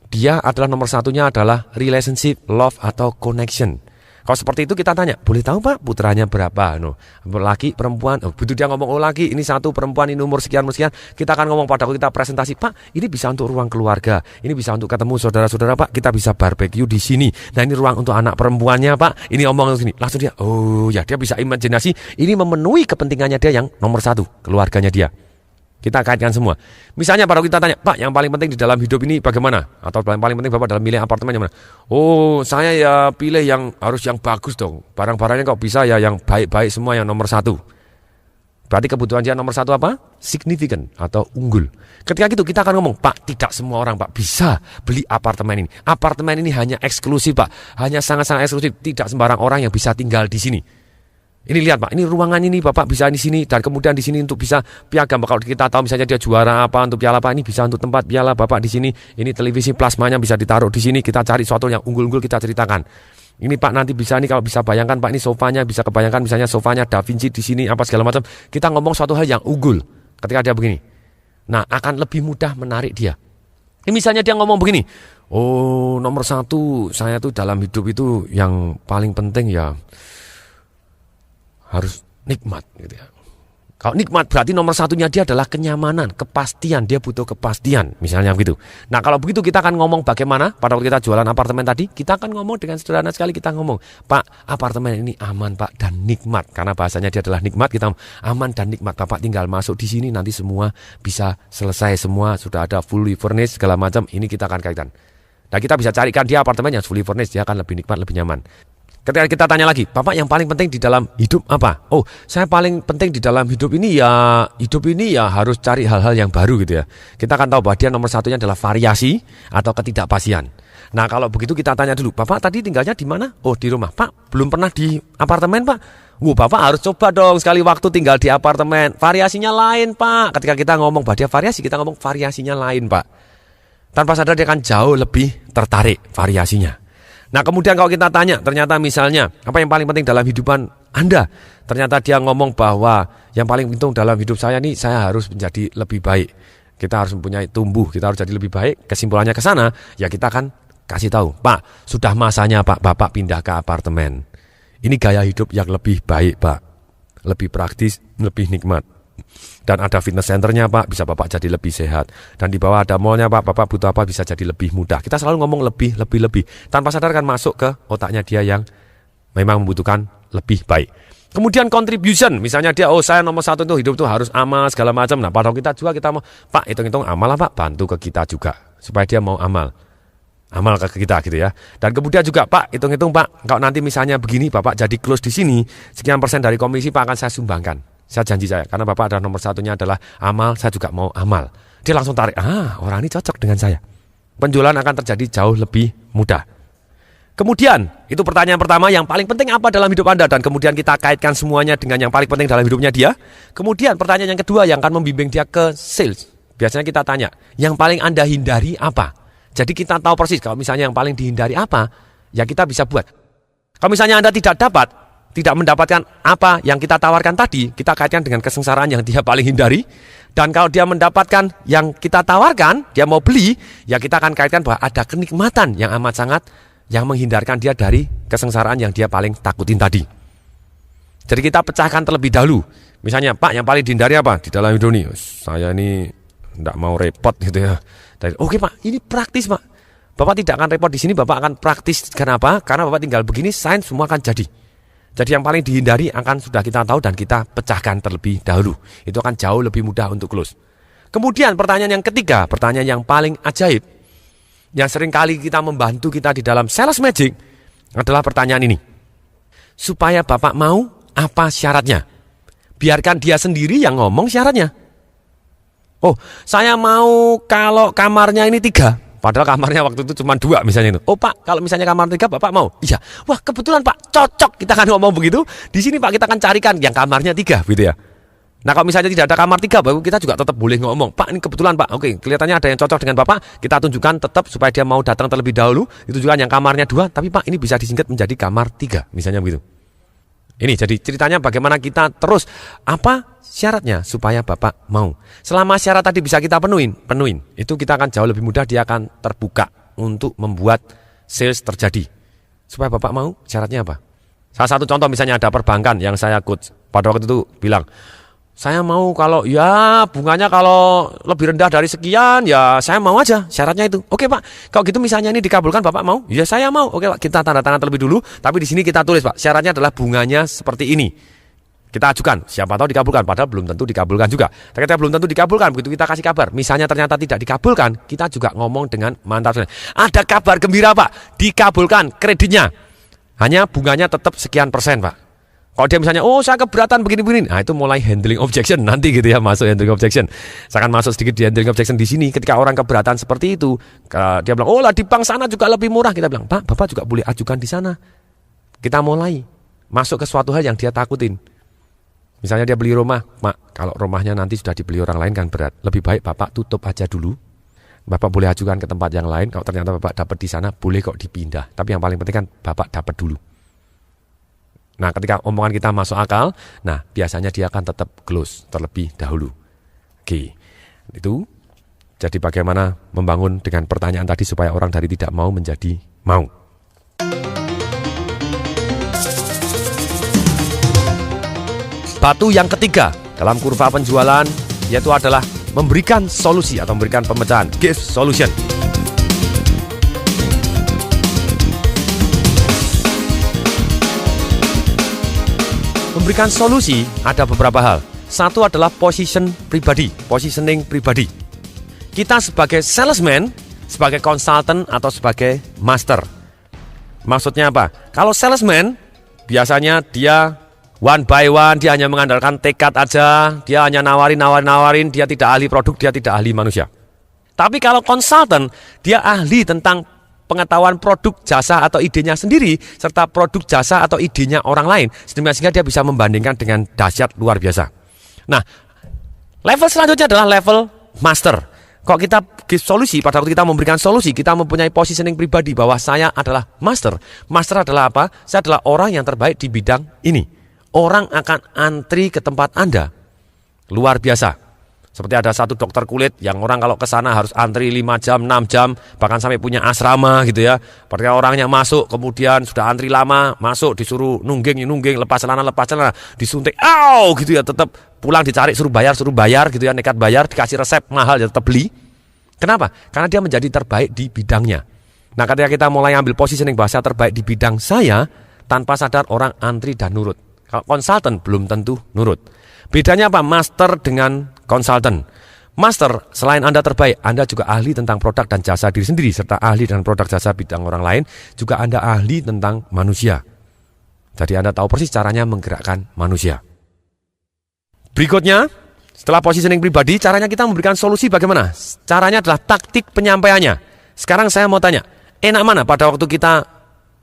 dia adalah nomor 1-nya adalah relationship, love, atau connection. Kalau seperti itu kita tanya, boleh tahu Pak putranya berapa? Laki, perempuan, begitu dia ngomong, laki, ini 1, perempuan, ini umur sekian, kita akan ngomong pada kita presentasi, Pak, ini bisa untuk ruang keluarga, ini bisa untuk ketemu saudara-saudara Pak, kita bisa barbeque di sini. Nah ini ruang untuk anak perempuannya Pak, ini omong sini. Langsung dia, dia bisa imajinasi, ini memenuhi kepentingannya dia yang nomor 1, keluarganya dia. Kita kaitkan semua. Misalnya pada kita tanya, Pak, yang paling penting di dalam hidup ini bagaimana? Atau yang paling penting Bapak dalam milih apartemen yang mana? Saya ya pilih yang harus yang bagus dong. Barang-barangnya kok bisa ya yang baik-baik semua, yang nomor 1. Berarti kebutuhan dia nomor 1 apa? Signifikan atau unggul. Ketika itu kita akan ngomong, Pak, tidak semua orang Pak bisa beli apartemen ini. Apartemen ini hanya eksklusif Pak. Hanya sangat-sangat eksklusif. Tidak sembarang orang yang bisa tinggal di sini. Ini lihat Pak, ini ruangan ini Bapak bisa di sini, dan kemudian di sini untuk bisa piagam. Kalau kita tahu misalnya dia juara apa untuk piala apa, ini bisa untuk tempat piala Bapak di sini. Ini televisi plasmanya bisa ditaruh di sini. Kita cari suatu yang unggul-unggul, kita ceritakan. Ini Pak nanti bisa, ini kalau bisa bayangkan Pak, ini sofanya bisa kebayangkan misalnya sofanya Da Vinci di sini apa segala macam. Kita ngomong suatu hal yang unggul ketika dia begini. Nah, akan lebih mudah menarik dia. Ini misalnya dia ngomong begini, nomor 1 saya tuh dalam hidup itu yang paling penting ya harus nikmat gitu ya. Kalau nikmat berarti nomor 1-nya dia adalah kenyamanan, kepastian, dia butuh kepastian, misalnya begitu. Nah kalau begitu kita akan ngomong bagaimana pada waktu kita jualan apartemen tadi, kita akan ngomong dengan sederhana sekali, kita ngomong, Pak, apartemen ini aman Pak dan nikmat, karena bahasanya dia adalah nikmat, kita aman dan nikmat, Bapak tinggal masuk di sini nanti semua bisa selesai, semua sudah ada fully furnished segala macam, ini kita akan kaitkan. Nah kita bisa carikan dia apartemen yang fully furnished, dia akan lebih nikmat, lebih nyaman. Ketika kita tanya lagi, Bapak yang paling penting di dalam hidup apa? Saya paling penting di dalam hidup ini ya harus cari hal-hal yang baru gitu ya. Kita akan tahu bahwa dia nomor 1-nya adalah variasi atau ketidakpastian. Nah kalau begitu kita tanya dulu, Bapak tadi tinggalnya di mana? Di rumah. Pak, belum pernah di apartemen Pak? Bapak harus coba dong sekali waktu tinggal di apartemen. Variasinya lain Pak. Ketika kita ngomong bahwa dia variasi, kita ngomong variasinya lain Pak. Tanpa sadar dia akan jauh lebih tertarik variasinya. Nah kemudian kalau kita tanya, ternyata misalnya, apa yang paling penting dalam hidupan Anda? Ternyata dia ngomong bahwa yang paling penting dalam hidup saya ini, saya harus menjadi lebih baik. Kita harus mempunyai tumbuh, kita harus jadi lebih baik. Kesimpulannya ke sana, ya kita akan kasih tahu, Pak, sudah masanya Pak, Bapak pindah ke apartemen. Ini gaya hidup yang lebih baik Pak, lebih praktis, lebih nikmat. Dan ada fitness centernya Pak, bisa Bapak jadi lebih sehat. Dan di bawah ada mallnya Pak, Bapak butuh apa bisa jadi lebih mudah. Kita selalu ngomong lebih. Tanpa sadar kan masuk ke otaknya dia yang memang membutuhkan lebih baik. Kemudian contribution, misalnya dia, saya nomor 1 itu hidup tuh harus amal segala macam. Nah pada kita juga kita mau, Pak hitung-hitung amal lah Pak, bantu ke kita juga. Supaya dia mau amal ke kita gitu ya. Dan kemudian juga Pak hitung-hitung Pak, kalau nanti misalnya begini Bapak jadi close di sini, sekian persen dari komisi Pak akan saya sumbangkan. Saya janji karena Bapak adalah nomor 1-nya adalah amal, saya juga mau amal. Dia langsung tarik, orang ini cocok dengan saya. Penjualan akan terjadi jauh lebih mudah. Kemudian, itu pertanyaan pertama, yang paling penting apa dalam hidup Anda? Dan kemudian kita kaitkan semuanya dengan yang paling penting dalam hidupnya dia. Kemudian pertanyaan yang kedua yang akan membimbing dia ke sales. Biasanya kita tanya, yang paling Anda hindari apa? Jadi kita tahu persis, kalau misalnya yang paling dihindari apa, ya kita bisa buat. Kalau misalnya Anda tidak dapat, tidak mendapatkan apa yang kita tawarkan tadi, kita kaitkan dengan kesengsaraan yang dia paling hindari. Dan kalau dia mendapatkan yang kita tawarkan, dia mau beli, ya kita akan kaitkan bahwa ada kenikmatan yang amat sangat yang menghindarkan dia dari kesengsaraan yang dia paling takutin tadi. Jadi kita pecahkan terlebih dahulu. Misalnya, Pak, yang paling dihindari apa di dalam hidup ini? Saya ini tidak mau repot gitu ya. Oke Pak, ini praktis Pak. Bapak tidak akan repot di sini, Bapak akan praktis. Kenapa? Karena Bapak tinggal begini, sains semua akan jadi. Jadi yang paling dihindari akan sudah kita tahu dan kita pecahkan terlebih dahulu. Itu akan jauh lebih mudah untuk close. Kemudian pertanyaan yang ketiga, pertanyaan yang paling ajaib, yang seringkali kita membantu kita di dalam sales magic adalah pertanyaan ini. Supaya Bapak mau, apa syaratnya? Biarkan dia sendiri yang ngomong syaratnya. Oh, saya mau kalau kamarnya ini 3. Padahal kamarnya waktu itu cuma 2 misalnya itu. Oh Pak, kalau misalnya kamar 3 Bapak mau? Iya. Wah kebetulan Pak, cocok. Kita akan ngomong begitu. Di sini Pak kita akan carikan yang kamarnya 3 gitu ya. Nah kalau misalnya tidak ada kamar 3, baru kita juga tetap boleh ngomong. Pak ini kebetulan Pak, oke kelihatannya ada yang cocok dengan Bapak. Kita tunjukkan tetap supaya dia mau datang terlebih dahulu. Itu juga yang kamarnya 2, tapi Pak ini bisa disingkat menjadi kamar 3. Misalnya begitu. Ini jadi ceritanya bagaimana kita terus apa syaratnya supaya Bapak mau. Selama syarat tadi bisa kita penuhin. Itu kita akan jauh lebih mudah, dia akan terbuka untuk membuat sales terjadi. Supaya Bapak mau, syaratnya apa? Salah satu contoh misalnya ada perbankan yang saya coach pada waktu itu bilang, saya mau kalau ya bunganya kalau lebih rendah dari sekian ya saya mau aja syaratnya itu. Oke Pak, kalau gitu misalnya ini dikabulkan Bapak mau? Ya saya mau. Oke Pak, kita tanda tangan terlebih dulu. Tapi di sini kita tulis Pak, syaratnya adalah bunganya seperti ini. Kita ajukan, siapa tahu dikabulkan. Padahal belum tentu dikabulkan juga. Ternyata belum tentu dikabulkan, begitu kita kasih kabar. Misalnya ternyata tidak dikabulkan, kita juga ngomong dengan mantap. Ada kabar gembira Pak, dikabulkan kreditnya. Hanya bunganya tetap sekian persen Pak. Kalau dia misalnya, oh saya keberatan begini-begini, nah itu mulai handling objection nanti gitu ya, masuk handling objection. Saya akan masuk sedikit di handling objection di sini. Ketika orang keberatan seperti itu, dia bilang, oh lah di bank sana juga lebih murah. Kita bilang, Pak, Bapak juga boleh ajukan di sana. Kita mulai masuk ke suatu hal yang dia takutin. Misalnya dia beli rumah, Mak, kalau rumahnya nanti sudah dibeli orang lain kan berat. Lebih baik Bapak tutup aja dulu. Bapak boleh ajukan ke tempat yang lain. Kalau ternyata Bapak dapat di sana, boleh kok dipindah. Tapi yang paling penting kan Bapak dapat dulu. Nah ketika omongan kita masuk akal, nah biasanya dia akan tetap close terlebih dahulu. Oke, itu jadi bagaimana membangun dengan pertanyaan tadi supaya orang dari tidak mau menjadi mau. Batu yang ketiga dalam kurva penjualan yaitu adalah memberikan solusi atau memberikan pemecahan, give solution. Memberikan solusi ada beberapa hal. Satu adalah positioning pribadi. Kita sebagai salesman, sebagai consultant atau sebagai master. Maksudnya apa? Kalau salesman, biasanya dia one by one, dia hanya mengandalkan tekad aja, dia hanya nawarin, dia tidak ahli produk, dia tidak ahli manusia. Tapi kalau consultant, dia ahli tentang pengetahuan produk, jasa atau idenya sendiri, serta produk, jasa atau idenya orang lain, sehingga dia bisa membandingkan dengan dahsyat luar biasa. Nah, level selanjutnya adalah level master. Kalau kita give solusi, pada waktu kita memberikan solusi, kita mempunyai positioning pribadi bahwa saya adalah master. Master adalah apa? Saya adalah orang yang terbaik di bidang ini. Orang akan antri ke tempat Anda. Luar biasa. Seperti ada satu dokter kulit yang orang kalau ke sana harus antri 5 jam, 6 jam, bahkan sampai punya asrama gitu ya. Ketika orangnya masuk, kemudian sudah antri lama, masuk disuruh nungging, lepas celana, disuntik, gitu ya, tetap pulang dicari, suruh bayar gitu ya, nekat bayar, dikasih resep mahal ya tetap beli. Kenapa? Karena dia menjadi terbaik di bidangnya. Nah, ketika kita mulai ambil positioning bahasa terbaik di bidang saya, tanpa sadar orang antri dan nurut. Kalau konsultan belum tentu nurut. Bedanya apa? Master dengan konsultan. Master, selain Anda terbaik, Anda juga ahli tentang produk dan jasa diri sendiri, serta ahli dengan produk jasa bidang orang lain, juga Anda ahli tentang manusia. Jadi Anda tahu persis caranya menggerakkan manusia. Berikutnya, setelah positioning pribadi, caranya kita memberikan solusi bagaimana? Caranya adalah taktik penyampaiannya. Sekarang saya mau tanya, enak mana pada waktu kita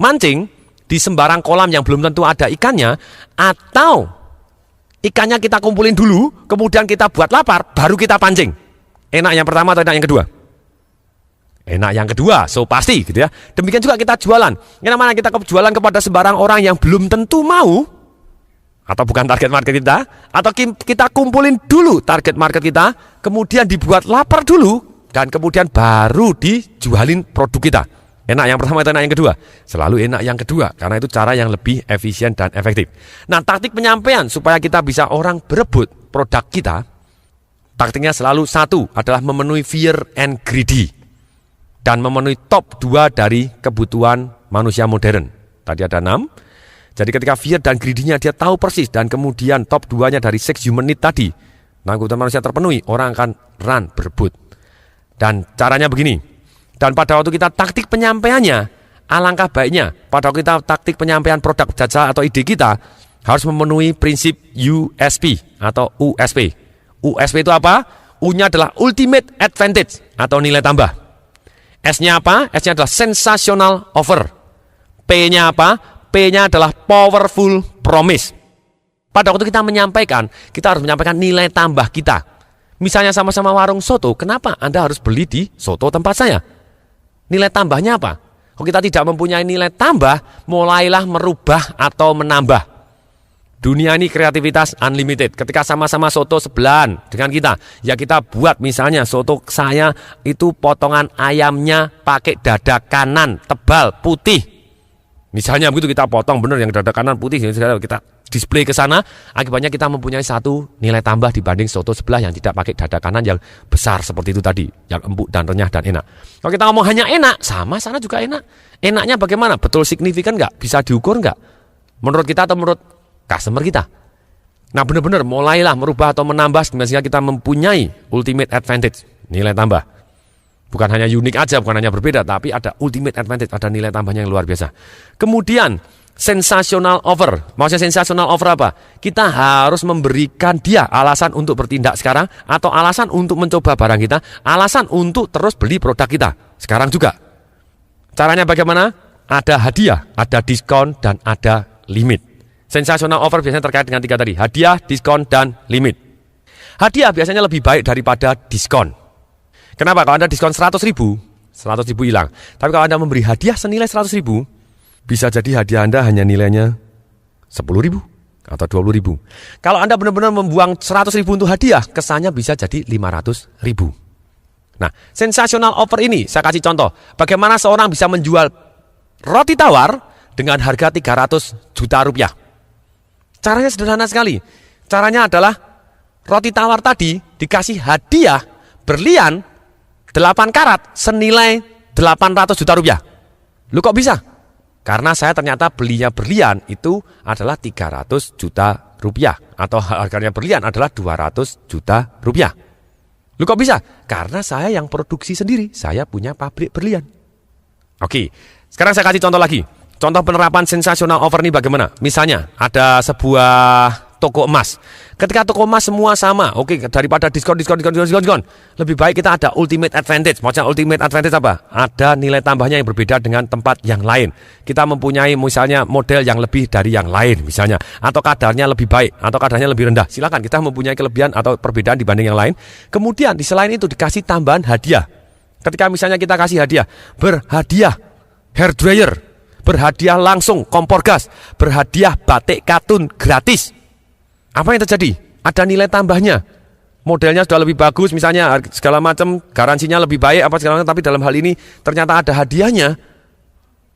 mancing di sembarang kolam yang belum tentu ada ikannya, atau ikannya kita kumpulin dulu, kemudian kita buat lapar, baru kita pancing? Enak yang pertama atau enak yang kedua? Enak yang kedua, so pasti gitu ya. Demikian juga kita jualan. Enak mana kita jualan kepada sembarang orang yang belum tentu mau, atau bukan target market kita, atau kita kumpulin dulu target market kita, kemudian dibuat lapar dulu, dan kemudian baru dijualin produk kita. Enak yang pertama atau enak yang kedua? Selalu enak yang kedua, karena itu cara yang lebih efisien dan efektif. Nah, taktik penyampaian supaya kita bisa orang berebut produk kita, taktiknya selalu satu, adalah memenuhi fear and greedy. Dan memenuhi top 2 dari kebutuhan manusia modern. Tadi ada 6. Jadi ketika fear dan greedy-nya dia tahu persis, dan kemudian top 2-nya dari 6 human need tadi, nah kebutuhan manusia terpenuhi, orang akan run, berebut. Dan caranya begini. Dan pada waktu kita taktik penyampaiannya, alangkah baiknya pada waktu kita taktik penyampaian produk jasa atau ide kita harus memenuhi prinsip USP atau USP. USP itu apa? U-nya adalah ultimate advantage atau nilai tambah. S-nya apa? S-nya adalah sensational offer. P-nya apa? P-nya adalah powerful promise. Pada waktu kita menyampaikan, kita harus menyampaikan nilai tambah kita. Misalnya sama-sama warung soto, kenapa Anda harus beli di soto tempat saya? Nilai tambahnya apa? Kalau kita tidak mempunyai nilai tambah, mulailah merubah atau menambah. Dunia ini kreativitas unlimited. Ketika sama-sama soto sebelahan dengan kita, ya kita buat misalnya soto saya itu potongan ayamnya pakai dada kanan tebal putih. Misalnya begitu kita potong benar yang dada kanan putih, kita display ke sana, akibatnya kita mempunyai satu nilai tambah dibanding soto sebelah yang tidak pakai dada kanan yang besar seperti itu tadi, yang empuk dan renyah dan enak. Kalau kita ngomong hanya enak, sama sana juga enak. Enaknya bagaimana? Betul signifikan nggak? Bisa diukur nggak? Menurut kita atau menurut customer kita? Nah benar-benar mulailah merubah atau menambah sehingga kita mempunyai ultimate advantage, nilai tambah. Bukan hanya unik aja, bukan hanya berbeda, tapi ada ultimate advantage, ada nilai tambahnya yang luar biasa. Kemudian sensational offer. Maksudnya sensational offer apa? Kita harus memberikan dia alasan untuk bertindak sekarang, atau alasan untuk mencoba barang kita, alasan untuk terus beli produk kita sekarang juga. Caranya bagaimana? Ada hadiah, ada diskon, dan ada limit. Sensational offer biasanya terkait dengan 3 tadi, hadiah, diskon, dan limit. Hadiah biasanya lebih baik daripada diskon. Kenapa? Kalau Anda diskon 100 ribu hilang. Tapi kalau Anda memberi hadiah senilai 100 ribu, bisa jadi hadiah Anda hanya nilainya 10 ribu atau 20 ribu. Kalau Anda benar-benar membuang 100 ribu untuk hadiah, kesannya bisa jadi 500 ribu. Nah, sensational offer ini, saya kasih contoh. Bagaimana seorang bisa menjual roti tawar dengan harga 300 juta rupiah. Caranya sederhana sekali. Caranya adalah roti tawar tadi dikasih hadiah berlian 8 karat senilai 800 juta rupiah. Lu kok bisa? Karena saya ternyata belinya berlian itu adalah 300 juta rupiah. Atau harganya berlian adalah 200 juta rupiah. Lu kok bisa? Karena saya yang produksi sendiri. Saya punya pabrik berlian. Oke, sekarang saya kasih contoh lagi. Contoh penerapan sensational offer ini bagaimana? Misalnya ada sebuah toko emas. Ketika toko emas semua sama, oke, daripada diskon. Lebih baik kita ada ultimate advantage. Maksudnya ultimate advantage apa? Ada nilai tambahnya yang berbeda dengan tempat yang lain. Kita mempunyai misalnya model yang lebih dari yang lain misalnya. Atau kadarnya lebih baik, atau kadarnya lebih rendah. Silakan, kita mempunyai kelebihan atau perbedaan dibanding yang lain. Kemudian di selain itu dikasih tambahan hadiah. Ketika misalnya kita kasih hadiah, berhadiah hair dryer, berhadiah langsung kompor gas, berhadiah batik katun gratis. Apa yang terjadi? Ada nilai tambahnya. Modelnya sudah lebih bagus, misalnya segala macam, garansinya lebih baik apa segala macam, tapi dalam hal ini ternyata ada hadiahnya.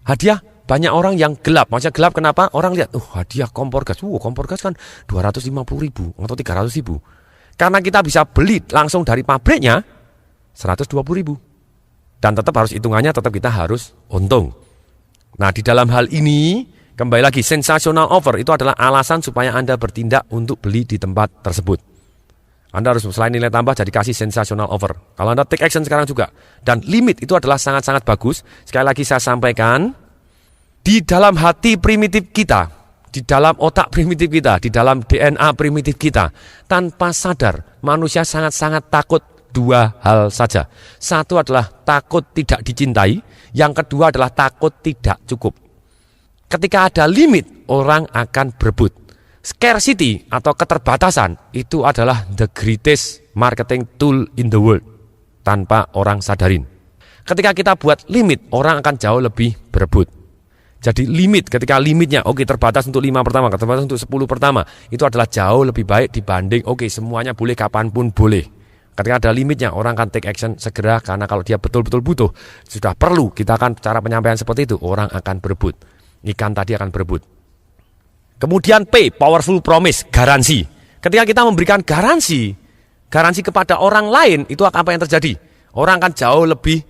Hadiah banyak orang yang gelap. Maksudnya gelap kenapa? Orang lihat, hadiah kompor gas. Kompor gas kan 250 ribu atau 300 ribu. Karena kita bisa beli langsung dari pabriknya 120 ribu. Dan tetap harus hitungannya, tetap kita harus untung. Nah, di dalam hal ini, kembali lagi, sensational offer itu adalah alasan supaya Anda bertindak untuk beli di tempat tersebut. Anda harus selain nilai tambah, jadi kasih sensational offer. Kalau Anda take action sekarang juga. Dan limit itu adalah sangat-sangat bagus. Sekali lagi saya sampaikan, di dalam hati primitif kita, di dalam otak primitif kita, di dalam DNA primitif kita, tanpa sadar, manusia sangat-sangat takut 2 hal saja. Satu adalah takut tidak dicintai, yang kedua adalah takut tidak cukup. Ketika ada limit, orang akan berebut. Scarcity atau keterbatasan itu adalah the greatest marketing tool in the world tanpa orang sadarin. Ketika kita buat limit, orang akan jauh lebih berebut. Jadi limit, ketika limitnya terbatas untuk 5 pertama, terbatas untuk 10 pertama, itu adalah jauh lebih baik dibanding semuanya boleh kapanpun boleh. Ketika ada limitnya, orang akan take action segera, karena kalau dia betul-betul butuh, sudah perlu, kita akan cara penyampaian seperti itu, orang akan berebut. Ikan tadi akan berebut. Kemudian P, powerful promise, garansi. Ketika kita memberikan garansi kepada orang lain, itu apa yang terjadi? Orang akan jauh lebih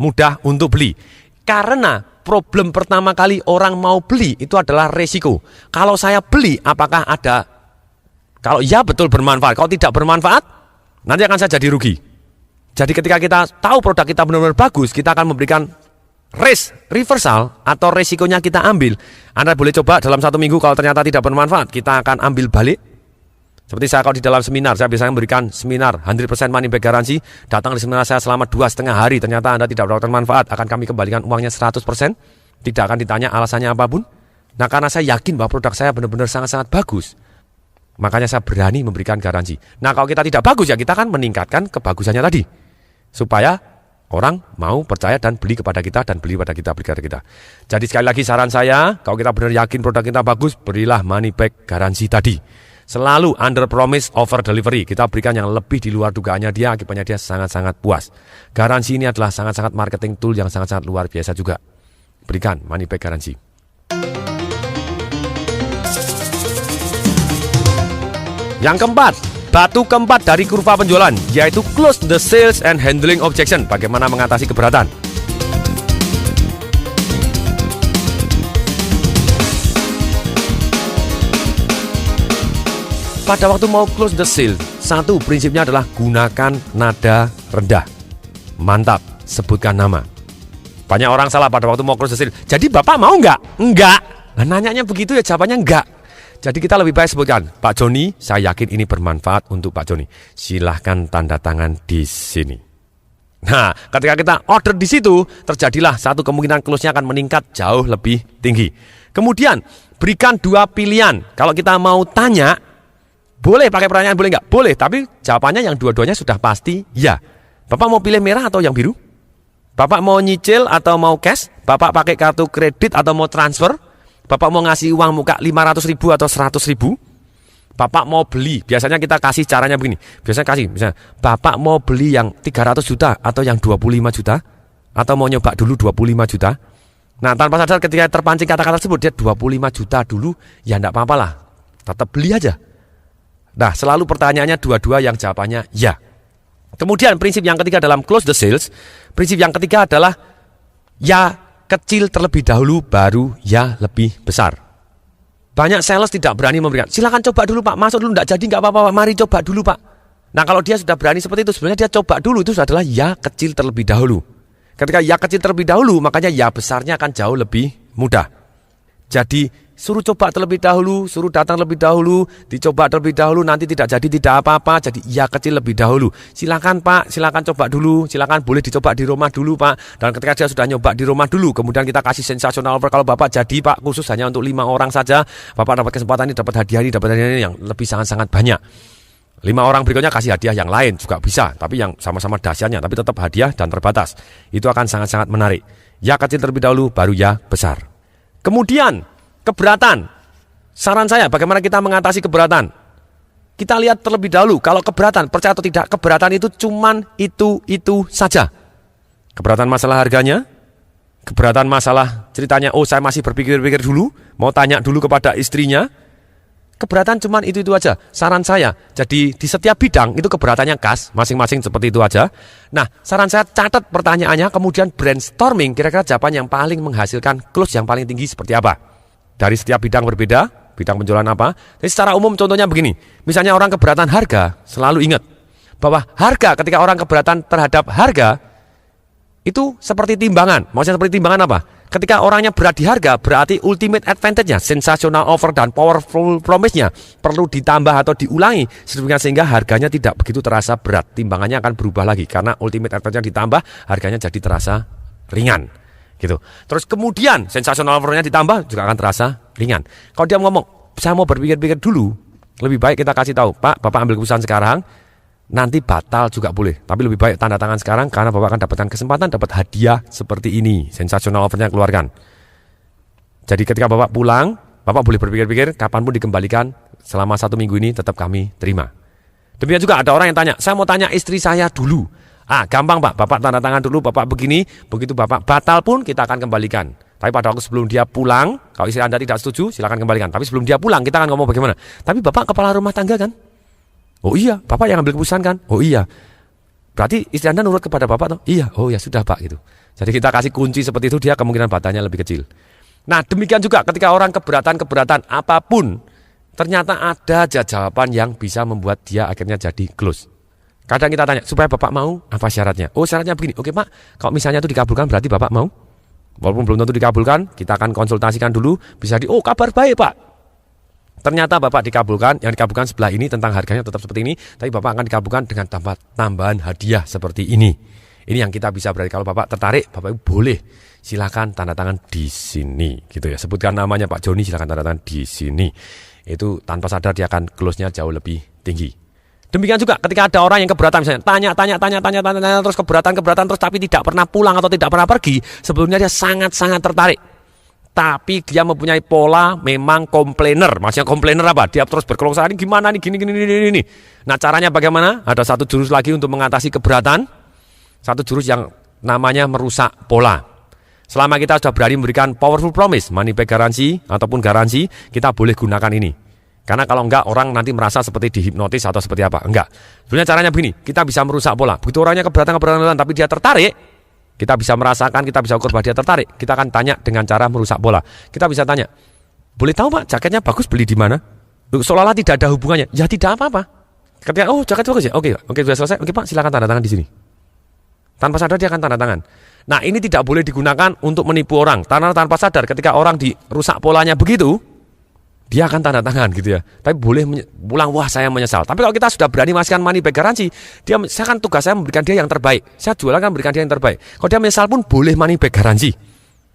mudah untuk beli. Karena problem pertama kali orang mau beli itu adalah resiko. Kalau saya beli, apakah ada? Kalau ya betul bermanfaat. Kalau tidak bermanfaat, nanti akan saya jadi rugi. Jadi ketika kita tahu produk kita benar-benar bagus, kita akan memberikan risk reversal atau resikonya kita ambil. Anda boleh coba dalam 1 minggu, kalau ternyata tidak bermanfaat, kita akan ambil balik. Seperti saya kalau di dalam seminar, saya biasanya memberikan seminar 100% money back garansi. Datang di seminar saya selama 2,5 hari, ternyata Anda tidak mendapatkan manfaat, akan kami kembalikan uangnya 100%. Tidak akan ditanya alasannya apapun. Nah, karena saya yakin bahwa produk saya benar-benar sangat-sangat bagus, makanya saya berani memberikan garansi. Nah, kalau kita tidak bagus, ya kita akan meningkatkan kebagusannya tadi, supaya orang mau percaya dan beli kepada kita, dan beli pada kita, beli kepada kita. Jadi sekali lagi saran saya, kalau kita benar yakin produk kita bagus, berilah money back garansi tadi. Selalu under promise over delivery. Kita berikan yang lebih di luar dugaannya dia, akibatnya dia sangat-sangat puas. Garansi ini adalah sangat-sangat marketing tool yang sangat-sangat luar biasa juga. Berikan money back garansi. Yang keempat, batu keempat dari kurva penjualan, yaitu close the sales and handling objection. Bagaimana mengatasi keberatan? Pada waktu mau close the sale, satu prinsipnya adalah gunakan nada rendah. Mantap, sebutkan nama. Banyak orang salah pada waktu mau close the sale. Jadi Bapak mau nggak? Enggak. Nah, nanyanya begitu ya jawabannya enggak. Jadi kita lebih baik sebutkan, Pak Joni, saya yakin ini bermanfaat untuk Pak Joni. Silahkan tanda tangan di sini. Nah, ketika kita order di situ, terjadilah satu kemungkinan close-nya akan meningkat jauh lebih tinggi. Kemudian, berikan 2 pilihan. Kalau kita mau tanya, boleh pakai pertanyaan, boleh nggak? Boleh, tapi jawabannya yang dua-duanya sudah pasti ya. Bapak mau pilih merah atau yang biru? Bapak mau nyicil atau mau cash? Bapak pakai kartu kredit atau mau transfer? Bapak mau ngasih uang muka 500.000 atau 100.000? Bapak mau beli, biasanya kita kasih caranya begini. Biasanya kasih, misalnya, Bapak mau beli yang 300 juta atau yang 25 juta? Atau mau nyoba dulu 25 juta? Nah, tanpa sadar ketika terpancing kata-kata tersebut, dia 25 juta dulu, ya enggak apa-apa lah. Tetap beli aja. Nah, selalu pertanyaannya dua-dua yang jawabannya ya. Kemudian prinsip yang ketiga dalam close the sales, prinsip yang ketiga adalah ya kecil terlebih dahulu, baru ya lebih besar. Banyak sales tidak berani memberikan, silakan coba dulu Pak, masuk dulu, enggak jadi enggak apa-apa Pak, mari coba dulu Pak. Nah, kalau dia sudah berani seperti itu, sebenarnya dia coba dulu, itu adalah ya kecil terlebih dahulu. Ketika ya kecil terlebih dahulu, makanya ya besarnya akan jauh lebih mudah. Jadi suruh coba terlebih dahulu, suruh datang lebih dahulu, dicoba terlebih dahulu, nanti tidak jadi tidak apa-apa, jadi ya kecil lebih dahulu. Silakan Pak, silakan coba dulu, silakan boleh dicoba di rumah dulu Pak. Dan ketika dia sudah nyoba di rumah dulu, kemudian kita kasih sensational offer, kalau Bapak jadi Pak, khusus hanya untuk 5 orang saja, Bapak dapat kesempatan ini, dapat hadiah ini yang lebih sangat-sangat banyak. 5 orang berikutnya kasih hadiah yang lain juga bisa, tapi yang sama-sama dahsyatnya, tapi tetap hadiah dan terbatas. Itu akan sangat-sangat menarik. Ya kecil terlebih dahulu, baru ya besar. Kemudian keberatan. Saran saya, bagaimana kita mengatasi keberatan? Kita lihat terlebih dahulu, kalau keberatan, percaya atau tidak, keberatan itu cuman itu saja. Keberatan masalah harganya, keberatan masalah ceritanya, oh saya masih berpikir-pikir dulu, mau tanya dulu kepada istrinya. Keberatan cuman itu aja. Saran saya, jadi di setiap bidang itu keberatannya khas, masing-masing seperti itu aja. Nah, saran saya catat pertanyaannya, kemudian brainstorming kira-kira jawaban yang paling menghasilkan close yang paling tinggi seperti apa. Dari setiap bidang berbeda, bidang penjualan apa. Jadi secara umum contohnya begini, misalnya orang keberatan harga, selalu ingat bahwa harga, ketika orang keberatan terhadap harga, itu seperti timbangan. Maksudnya seperti timbangan apa? Ketika orangnya berat di harga, berarti ultimate advantage-nya, sensational offer dan powerful promise-nya perlu ditambah atau diulangi sehingga harganya tidak begitu terasa berat. Timbangannya akan berubah lagi karena ultimate advantage-nya ditambah, harganya jadi terasa ringan. Gitu. Terus kemudian sensational offer-nya ditambah juga akan terasa ringan. Kalau dia ngomong, saya mau berpikir-pikir dulu, lebih baik kita kasih tahu, Pak, Bapak ambil keputusan sekarang, nanti batal juga boleh, tapi lebih baik tanda tangan sekarang karena Bapak akan dapatkan kesempatan dapat hadiah seperti ini. Sensational offer-nya keluarkan. Jadi ketika Bapak pulang, Bapak boleh berpikir-pikir kapanpun dikembalikan, selama 1 minggu ini tetap kami terima. Demikian juga ada orang yang tanya, saya mau tanya istri saya dulu. Gampang Pak, Bapak tanda tangan dulu, Bapak begini, begitu Bapak batal pun kita akan kembalikan. Tapi pada waktu sebelum dia pulang, kalau istri Anda tidak setuju, silakan kembalikan. Tapi sebelum dia pulang, kita akan ngomong bagaimana. Tapi Bapak kepala rumah tangga kan? Oh iya, Bapak yang ambil keputusan kan? Oh iya. Berarti istri Anda nurut kepada Bapak toh? Iya, oh ya sudah Pak gitu. Jadi kita kasih kunci seperti itu, dia kemungkinan batalnya lebih kecil. Nah demikian juga ketika orang keberatan apapun, ternyata ada aja jawaban yang bisa membuat dia akhirnya jadi close. Kadang kita tanya, supaya Bapak mau, apa syaratnya? Oh syaratnya begini, oke Pak, kalau misalnya itu dikabulkan berarti Bapak mau? Walaupun belum tentu dikabulkan, kita akan konsultasikan dulu, bisa kabar baik Pak. Ternyata Bapak dikabulkan, yang dikabulkan sebelah ini tentang harganya tetap seperti ini, tapi Bapak akan dikabulkan dengan tambahan hadiah seperti ini. Ini yang kita bisa berarti kalau Bapak tertarik, Bapak boleh silakan tanda tangan di sini, gitu ya. Sebutkan namanya Pak Joni, silakan tanda tangan di sini. Itu tanpa sadar dia akan close-nya jauh lebih tinggi. Demikian juga ketika ada orang yang keberatan misalnya, tanya terus keberatan terus tapi tidak pernah pulang atau tidak pernah pergi, sebelumnya dia sangat-sangat tertarik. Tapi dia mempunyai pola memang komplainer. Maksudnya komplainer apa? Dia terus berkeluh kesah, ini gimana nih, gini. Nah caranya bagaimana? Ada satu jurus lagi untuk mengatasi keberatan. Satu jurus yang namanya merusak pola. Selama kita sudah berani memberikan powerful promise, money back garansi ataupun garansi, kita boleh gunakan ini. Karena kalau enggak, orang nanti merasa seperti dihipnotis atau seperti apa. Enggak. Sebenarnya caranya begini, kita bisa merusak pola. Begitu orangnya keberatan, tapi dia tertarik, kita bisa merasakan, kita bisa ukur bahwa dia tertarik. Kita akan tanya dengan cara merusak pola. Kita bisa tanya, boleh tahu Pak, jaketnya bagus beli di mana? Seolah-olah tidak ada hubungannya. Ya tidak apa-apa. Ketika, jaket bagus ya? Oke, sudah selesai. Oke Pak, silakan tanda tangan di sini. Tanpa sadar dia akan tanda tangan. Nah ini tidak boleh digunakan untuk menipu orang. Karena tanpa sadar ketika orang dirusak polanya begitu, dia akan tanda tangan gitu ya. Tapi boleh pulang, wah saya menyesal. Tapi kalau kita sudah berani masukkan money back garansi, saya kan tugas saya memberikan dia yang terbaik. Saya jualan kan memberikan dia yang terbaik. Kalau dia menyesal pun boleh money back garansi.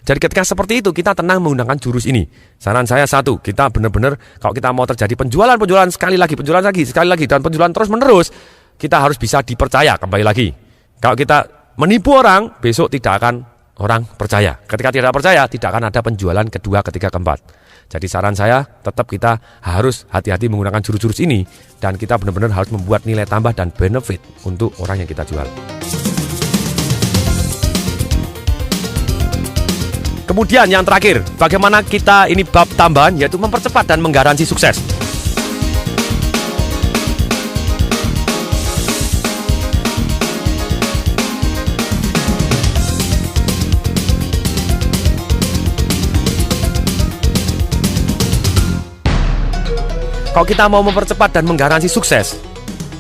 Jadi ketika seperti itu kita tenang menggunakan jurus ini. Saran saya satu, kita benar-benar kalau kita mau terjadi penjualan sekali lagi dan penjualan terus menerus, kita harus bisa dipercaya kembali lagi. Kalau kita menipu orang, besok tidak akan orang percaya. Ketika tidak percaya, tidak akan ada penjualan kedua, ketiga, keempat. Jadi saran saya, tetap kita harus hati-hati menggunakan jurus-jurus ini. Dan kita benar-benar harus membuat nilai tambah dan benefit untuk orang yang kita jual. Kemudian yang terakhir, bagaimana kita ini bab tambahan, yaitu mempercepat dan menggaransi sukses. Kalau kita mau mempercepat dan menggaransi sukses,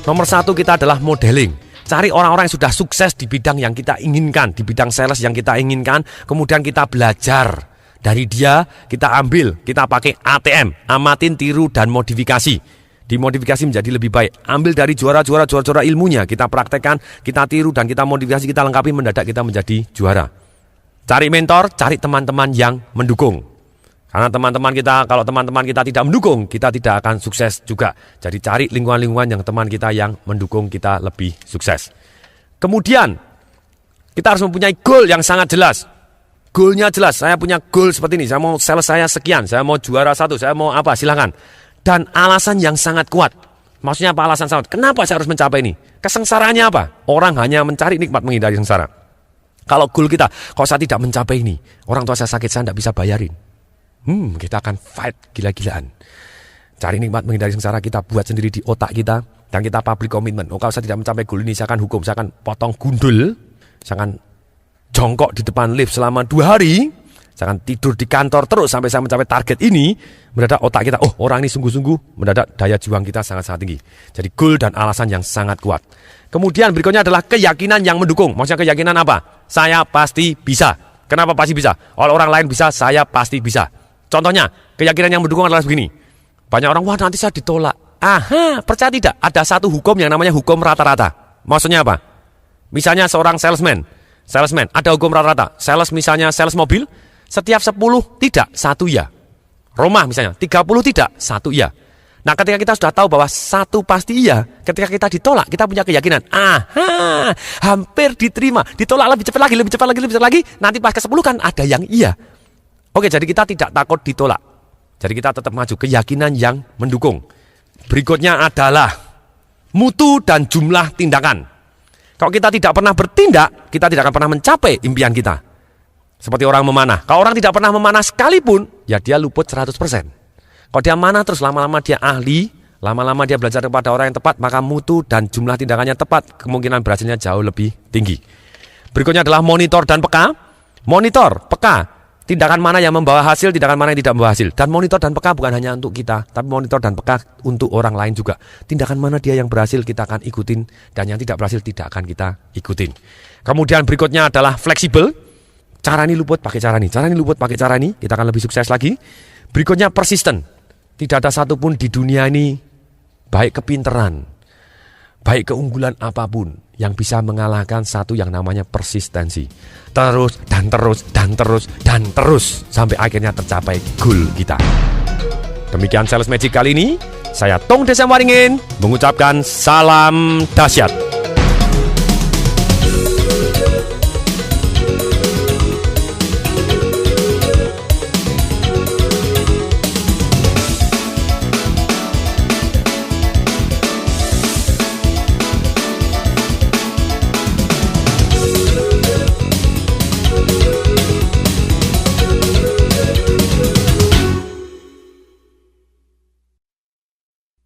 nomor satu kita adalah modeling. Cari orang-orang yang sudah sukses di bidang yang kita inginkan, di bidang sales yang kita inginkan, kemudian kita belajar dari dia, kita ambil, kita pakai ATM, amatin, tiru, dan modifikasi. Dimodifikasi menjadi lebih baik. Ambil dari juara-juara ilmunya, kita praktekkan, kita tiru, dan kita modifikasi, kita lengkapi, mendadak kita menjadi juara. Cari mentor, cari teman-teman yang mendukung. Karena kalau teman-teman kita tidak mendukung, kita tidak akan sukses juga. Jadi cari lingkungan-lingkungan yang teman kita yang mendukung kita lebih sukses. Kemudian, kita harus mempunyai goal yang sangat jelas. Goalnya jelas, saya punya goal seperti ini. Saya mau sales saya sekian, saya mau juara 1, saya mau apa, silakan. Dan alasan yang sangat kuat. Maksudnya apa alasan sangat? Kenapa saya harus mencapai ini? Kesengsaraannya apa? Orang hanya mencari nikmat menghindari sengsara. Kalau goal kita, kalau saya tidak mencapai ini, orang tua saya sakit, saya tidak bisa bayarin. Kita akan fight gila-gilaan. Cari nikmat menghindari sengsara, kita buat sendiri di otak kita. Dan kita public commitment. Kalau saya tidak mencapai goal ini, saya akan hukum, saya akan potong gundul, saya akan jongkok di depan lift selama 2 hari, saya akan tidur di kantor terus sampai saya mencapai target ini. Mendadak otak kita, orang ini sungguh-sungguh, mendadak daya juang kita sangat-sangat tinggi. Jadi goal dan alasan yang sangat kuat. Kemudian berikutnya adalah keyakinan yang mendukung. Maksudnya keyakinan apa? Saya pasti bisa. Kenapa pasti bisa? Kalau orang lain bisa, saya pasti bisa. Contohnya, keyakinan yang mendukung adalah begini. Banyak orang, wah nanti saya ditolak. Percaya tidak? Ada satu hukum yang namanya hukum rata-rata. Maksudnya apa? Misalnya seorang salesman, ada hukum rata-rata. Misalnya sales mobil, setiap 10 tidak, 1 ya. Rumah misalnya, 30 tidak, 1 ya. Nah ketika kita sudah tahu bahwa 1 pasti iya, ketika kita ditolak, kita punya keyakinan. Hampir diterima. Ditolak lebih cepat lagi, nanti pas ke 10 kan ada yang iya. Oke, jadi kita tidak takut ditolak. Jadi kita tetap maju, keyakinan yang mendukung. Berikutnya adalah mutu dan jumlah tindakan. Kalau kita tidak pernah bertindak, kita tidak akan pernah mencapai impian kita. Seperti orang memanah. Kalau orang tidak pernah memanah sekalipun, ya dia luput 100%. Kalau dia manah terus, lama-lama dia ahli, lama-lama dia belajar kepada orang yang tepat, maka mutu dan jumlah tindakannya tepat, kemungkinan berhasilnya jauh lebih tinggi. Berikutnya adalah monitor dan peka. Monitor, peka. Tindakan mana yang membawa hasil, tindakan mana yang tidak membawa hasil. Dan monitor dan peka bukan hanya untuk kita, tapi monitor dan peka untuk orang lain juga. Tindakan mana dia yang berhasil kita akan ikutin, dan yang tidak berhasil tidak akan kita ikutin. Kemudian berikutnya adalah fleksibel. Cara ini luput pakai cara ini, cara ini luput pakai cara ini, kita akan lebih sukses lagi. Berikutnya persisten. Tidak ada satupun di dunia ini, baik kepinteran, baik keunggulan apapun, yang bisa mengalahkan satu yang namanya persistensi. Terus, dan terus, dan terus, dan terus, sampai akhirnya tercapai goal kita. Demikian Sales Magic kali ini. Saya Tung Desem Waringin mengucapkan salam dahsyat.